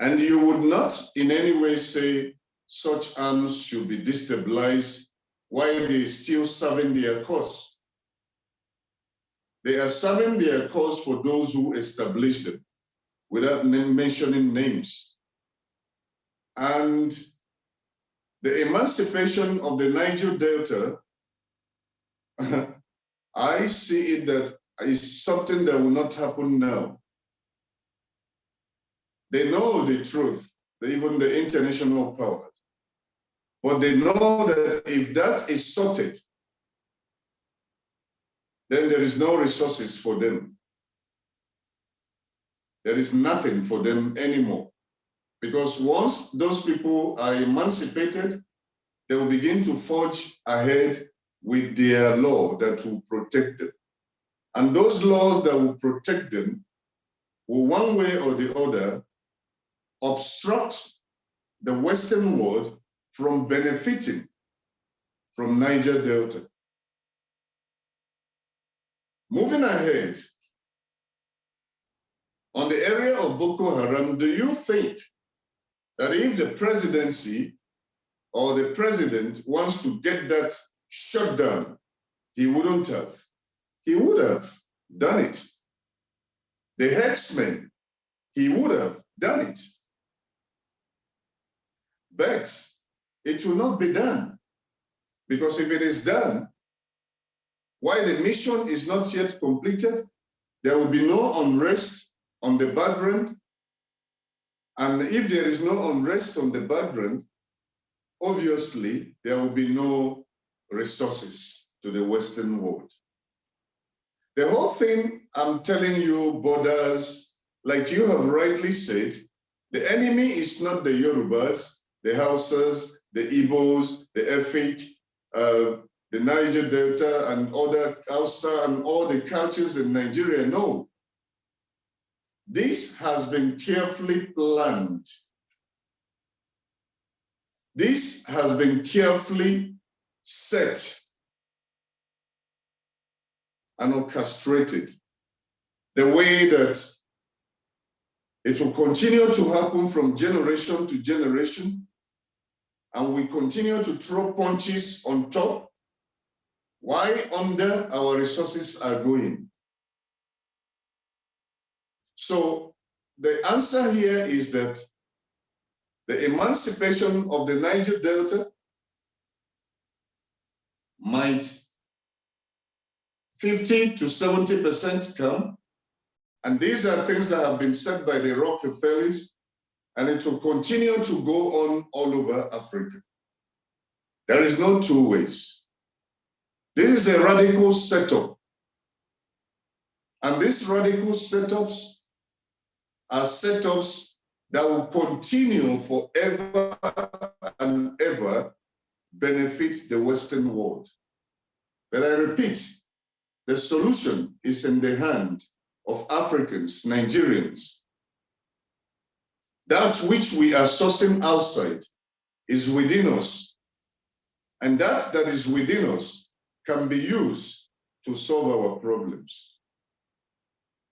S2: And you would not in any way say such arms should be destabilized while they're still serving their cause. They are serving their cause for those who established them, without mentioning names. And the emancipation of the Niger Delta, I see it that is something that will not happen now. They know the truth, even the international powers. But they know that if that is sorted, then there is no resources for them. There is nothing for them anymore. Because once those people are emancipated, they will begin to forge ahead with their law that will protect them. And those laws that will protect them will, one way or the other, obstruct the Western world from benefiting from Niger Delta. Moving ahead, on the area of Boko Haram, do you think that if the presidency or the president wants to get that shut down, he wouldn't have? He would have done it. The headsmen, he would have done it. But it will not be done. Because if it is done, while the mission is not yet completed, there will be no unrest on the background. And if there is no unrest on the background, obviously there will be no resources to the Western world. The whole thing, I'm telling you, borders, like you have rightly said, the enemy is not the Yorubas, the Hausas, the Igbos, the Efik, the Niger Delta, and other Hausa, and all the cultures in Nigeria. No. This has been carefully planned. This has been carefully set and orchestrated, the way that it will continue to happen from generation to generation, and we continue to throw punches on top while under our resources are going. So the answer here is that the emancipation of the Niger Delta might 50 to 70% come. And these are things that have been said by the Rockefellers, and it will continue to go on all over Africa. There is no two ways. This is a radical setup. And these radical setups are setups that will continue forever and ever benefit the Western world. But I repeat, the solution is in the hand of Africans, Nigerians. That which we are sourcing outside is within us. And that is within us can be used to solve our problems.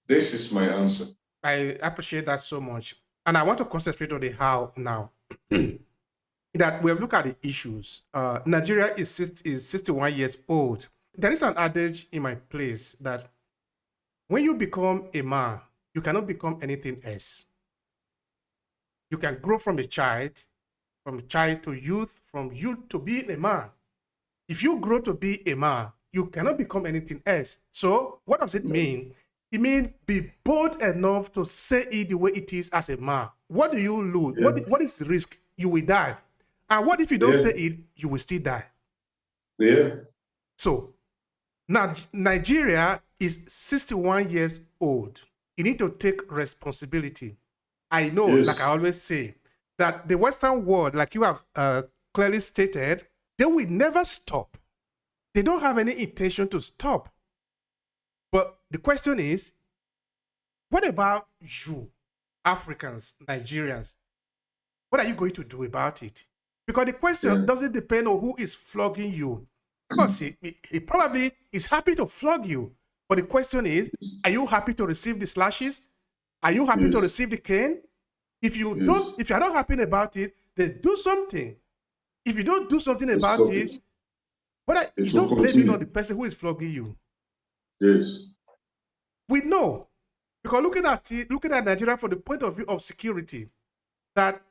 S2: This is my answer.
S1: I appreciate that so much. And I want to concentrate on the how now. That we have looked at the issues. Nigeria is 61 years old. There is an adage in my place that when you become a man, you cannot become anything else. You can grow from child to youth, from youth to being a man. If you grow to be a man, you cannot become anything else. So what does it mean? It means be bold enough to say it the way it is as a man. What do you lose? Yeah. What is the risk? You will die. And what if you don't say it, you will still die?
S2: Yeah.
S1: So now Nigeria is 61 years old. You need to take responsibility. I know, like I
S2: Yes.
S1: always say, that the Western world, like you have clearly stated, they will never stop. They don't have any intention to stop. But the question is, what about you, Africans, Nigerians? What are you going to do about it? Because the question
S2: Yeah.
S1: doesn't depend on who is flogging you. Of course, he probably is happy to flog you. But the question is,
S2: Yes.
S1: are you happy to receive the slashes? Are you happy to
S2: Yes.
S1: receive the cane? If you don't,
S2: Yes.
S1: if you're not happy about it, then do something. If you don't do something
S2: Let's
S1: about
S2: stop
S1: it,
S2: it.
S1: but you
S2: It will
S1: don't blame it on
S2: continue.
S1: the person who is flogging you.
S2: Yes.
S1: We know, because looking at Nigeria from the point of view of security, that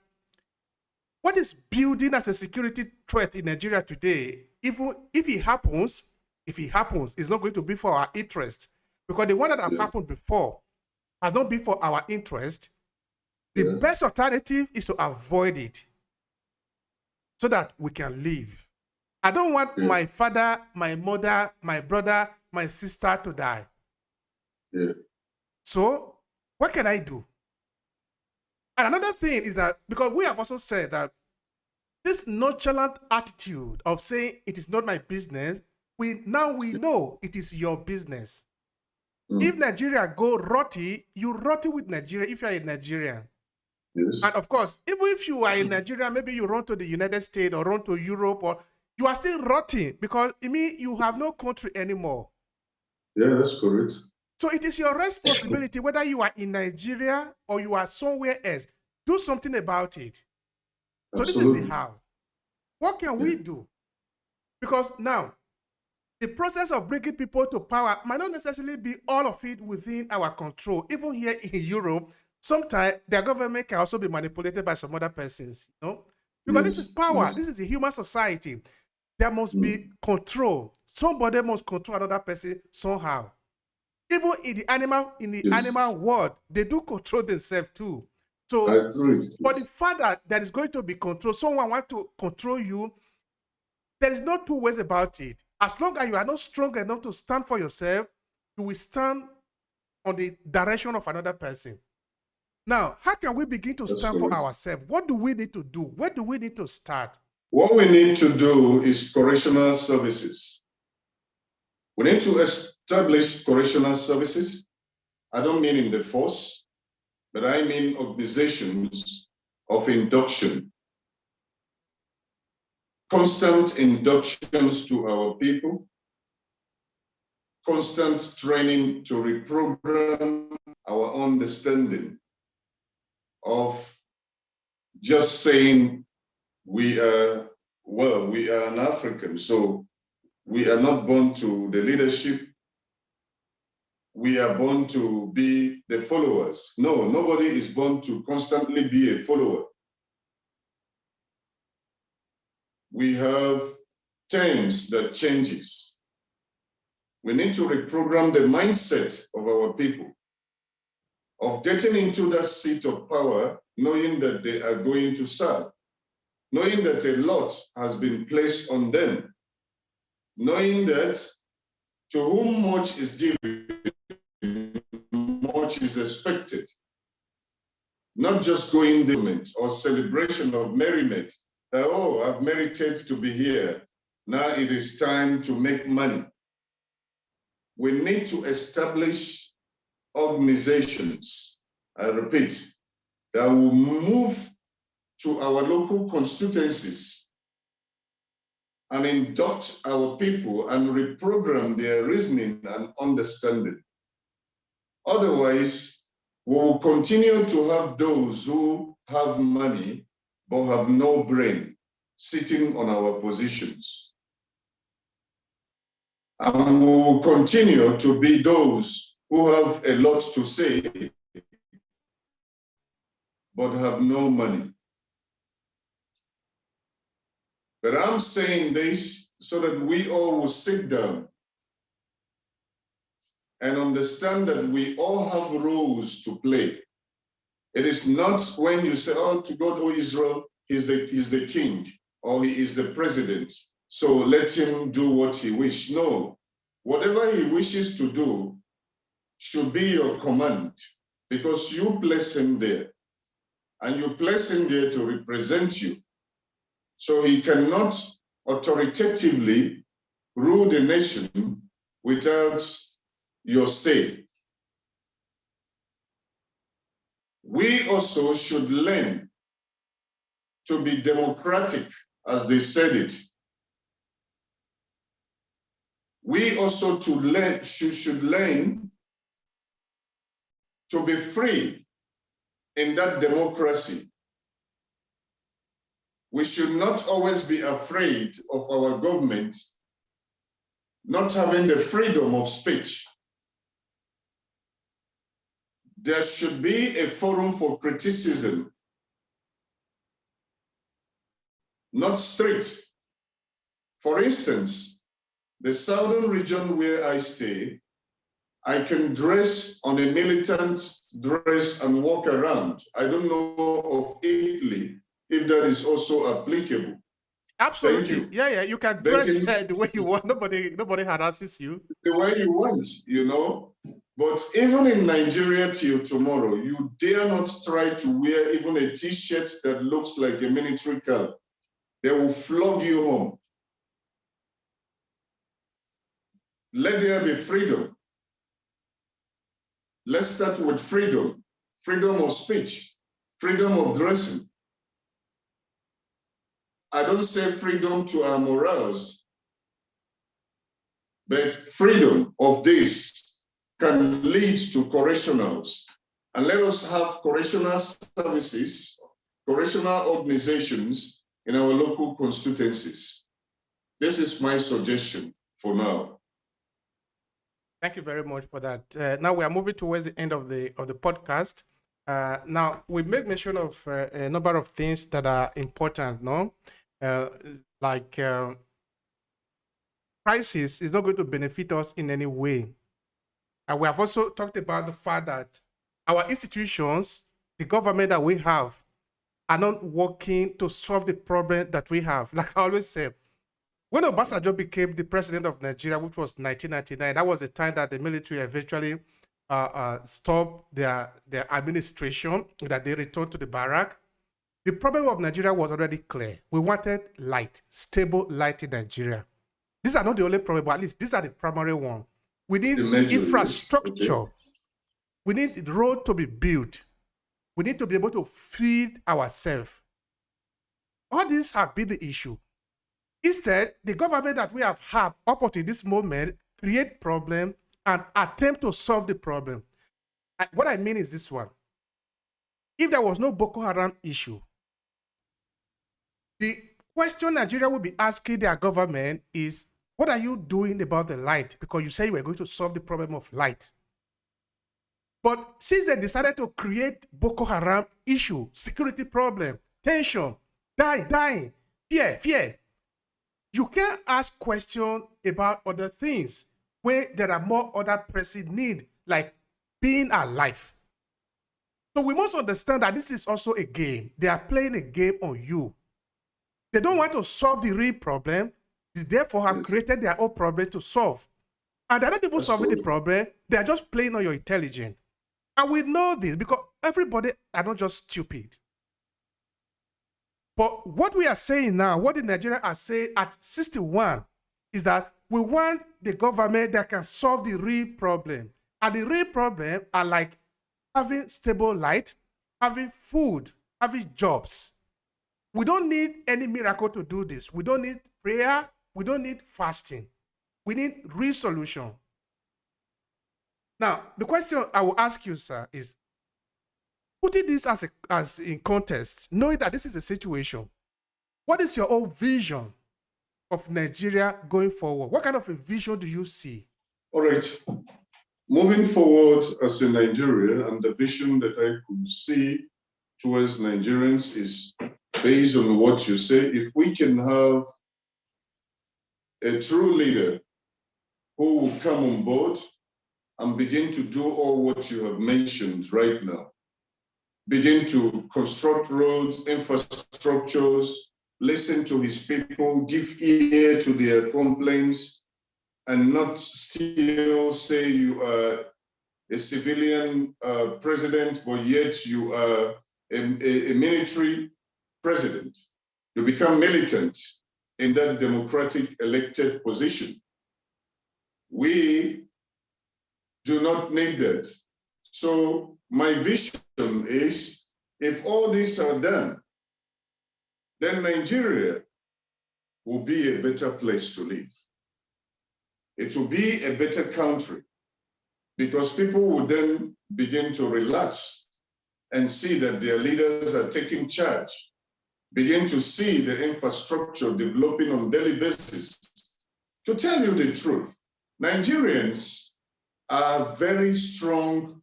S1: what is building as a security threat in Nigeria today, even if it happens, it's not going to be for our interest, because the one that have
S2: Yeah.
S1: happened before has not been for our interest. The
S2: Yeah.
S1: best alternative is to avoid it so that we can live. I don't want
S2: Yeah.
S1: my father, my mother, my brother, my sister to die.
S2: Yeah.
S1: So what can I do? And another thing is that, because we have also said that this nonchalant attitude of saying it is not my business, we know it is your business. If
S2: Mm.
S1: Nigeria go rotty, you rotty with Nigeria if you are a Nigerian.
S2: Yes.
S1: And of course, even if you are in Nigeria, maybe you run to the United States or run to Europe, or you are still rotting, because it means you have no country anymore.
S2: Yeah, that's correct.
S1: So it is your responsibility, whether you are in Nigeria or you are somewhere else, do something about it. So this is the
S2: Absolutely.
S1: how. What can
S2: Yeah.
S1: we do? Because now, the process of bringing people to power might not necessarily be all of it within our control. Even here in Europe, sometimes their government can also be manipulated by some other persons, you know? Because this is
S2: Yes.
S1: power.
S2: Yes.
S1: This is a human society. There must be
S2: Mm.
S1: control. Somebody must control another person somehow. Even in the
S2: Yes.
S1: animal world, they do control themselves too.
S2: I
S1: So
S2: agree with
S1: for
S2: you.
S1: the fact that there is going to be control, someone want to control you, there is no two ways about it. As long as you are not strong enough to stand for yourself, you will stand on the direction of another person. Now, how can we begin to
S2: That's
S1: stand for
S2: correct.
S1: ourselves? What do we need to do? Where do we need to start?
S2: What we need to do is correctional services. We need to establish correctional services. I don't mean in the force, but I mean organizations of induction, constant inductions to our people, constant training to reprogram our understanding of just saying we are an African, so we are not born to the leadership. We are born to be the followers. No, nobody is born to constantly be a follower. We have terms that changes. We need to reprogram the mindset of our people, of getting into that seat of power, knowing that they are going to serve, knowing that a lot has been placed on them, knowing that to whom much is given, much is expected. Not just going there or celebration of merriment, that, oh, I've merited to be here. Now it is time to make money. We need to establish organizations, I repeat, that will move to our local constituencies and induct our people and reprogram their reasoning and understanding. Otherwise, we will continue to have those who have money but have no brain sitting on our positions. And we will continue to be those who have a lot to say but have no money. But I'm saying this so that we all will sit down and understand that we all have roles to play. It is not when you say, oh, to God, oh Israel, he's the king or he is the president, so let him do what he wishes. No, whatever he wishes to do should be your command, because you place him there, and you place him there to represent you. So he cannot authoritatively rule the nation without your say. We also should learn to be democratic, as they said it. We also should learn to be free in that democracy. We should not always be afraid of our government not having the freedom of speech. There should be a forum for criticism, not strict. For instance, the southern region where I stay, I can dress on a militant dress and walk around. I don't know of Italy, if that is also applicable.
S1: Absolutely.
S2: Thank you.
S1: Yeah, you can dress the way you want. Nobody harasses you.
S2: The way you want, you know. But even in Nigeria till tomorrow, you dare not try to wear even a t-shirt that looks like a military cap. They will flog you home. Let there be freedom. Let's start with freedom. Freedom of speech, freedom of dressing. I don't say freedom to our morals, but freedom of this can lead to correctionals. And let us have correctional services, correctional organizations in our local constituencies. This is my suggestion for now.
S1: Thank you very much for that. Now we are moving towards the end of the podcast. Now we make mention of a number of things that are important, no? Like crisis is not going to benefit us in any way. And we have also talked about the fact that our institutions, the government that we have, are not working to solve the problem that we have. Like I always say, when Obasanjo became the president of Nigeria, which was 1999, that was the time that the military eventually stopped their administration, that they returned to the barrack. The problem of Nigeria was already clear. We wanted light, stable light in Nigeria. These are not the only problem, but at least these are the primary one. We need infrastructure. Okay. We need the road to be built. We need to be able to feed ourselves. All these have been the issue. Instead, the government that we have had up until this moment create problem and attempt to solve the problem. What I mean is this one. If there was no Boko Haram issue, the question Nigeria will be asking their government is, what are you doing about the light? Because you say you were going to solve the problem of light. But since they decided to create Boko Haram issue, security problem, tension, dying, fear, you can't ask questions about other things where there are more other pressing needs, like being alive. So we must understand that this is also a game. They are playing a game on you. They don't want to solve the real problem. They therefore have created their own problem to solve. And they're not even solving the problem. They're just playing on your intelligence. And we know this because everybody are not just stupid. But what we are saying now, what the Nigerians are saying at 61 is that we want the government that can solve the real problem. And the real problem are like having stable light, having food, having jobs. We don't need any miracle to do this. We don't need prayer. We don't need fasting. We need real solution. Now, the question I will ask you, sir, is putting this as in context, knowing that this is a situation, what is your own vision of Nigeria going forward? What kind of a vision do you see?
S2: All right. Moving forward as in Nigeria, and the vision that I could see towards Nigerians is based on what you say. If we can have a true leader who will come on board and begin to do all what you have mentioned right now, begin to construct roads, infrastructures, listen to his people, give ear to their complaints, and not still say you are a civilian president, but yet you are a military president. You become militant in that democratic elected position. We do not need that. So my vision is, if all these are done, then Nigeria will be a better place to live. It will be a better country, because people will then begin to relax and see that their leaders are taking charge, begin to see the infrastructure developing on a daily basis. To tell you the truth, Nigerians are very strong,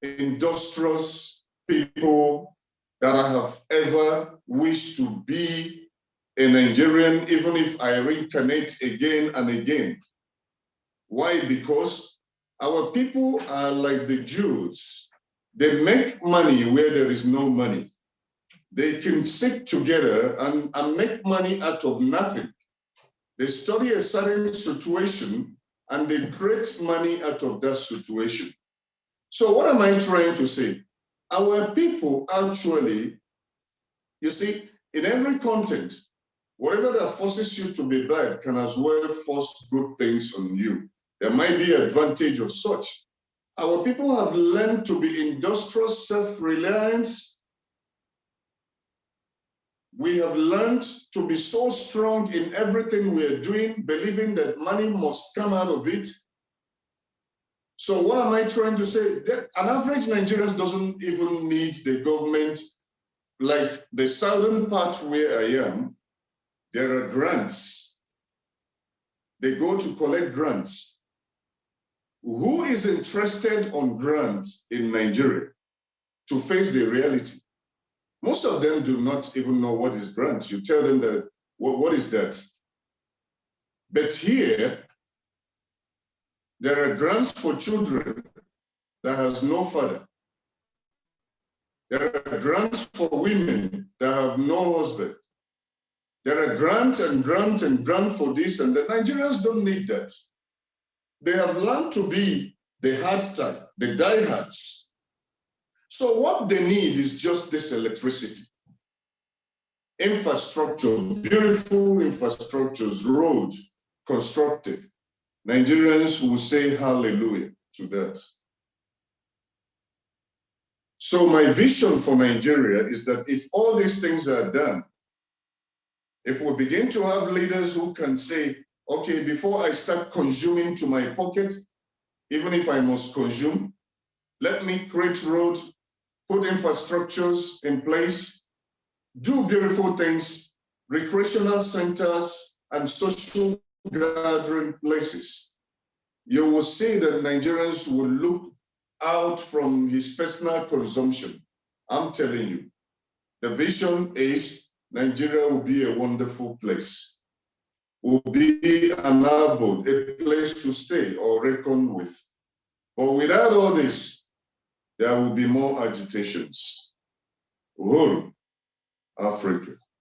S2: industrious people that I have ever wished to be a Nigerian, even if I reincarnate again and again. Why? Because our people are like the Jews. They make money where there is no money. They can sit together and make money out of nothing. They study a certain situation and they create money out of that situation. So what am I trying to say? Our people actually, you see, in every content, whatever that forces you to be bad can as well force good things on you. There might be advantage of such. Our people have learned to be industrious, self-reliance. We have learned to be so strong in everything we're doing, believing that money must come out of it. So what am I trying to say? That an average Nigerian doesn't even need the government. Like the southern part where I am, there are grants. They go to collect grants. Who is interested on grants in Nigeria to face the reality? Most of them do not even know what is grant. You tell them that, what is that? But here, there are grants for children that has no father. There are grants for women that have no husband. There are grants and grants and grants for this, and the Nigerians don't need that. They have learned to be the hard type, the diehards. So what they need is just this electricity. Infrastructure, beautiful infrastructures, roads constructed. Nigerians will say hallelujah to that. So my vision for Nigeria is that if all these things are done, if we begin to have leaders who can say, okay, before I start consuming to my pocket, even if I must consume, let me create roads, put infrastructures in place, do beautiful things, recreational centers, and social gathering places. You will see that Nigerians will look out from his personal consumption. I'm telling you, the vision is Nigeria will be a wonderful place, will be an abode, a place to stay or reckon with. But without all this, there will be more agitations. Whole Africa.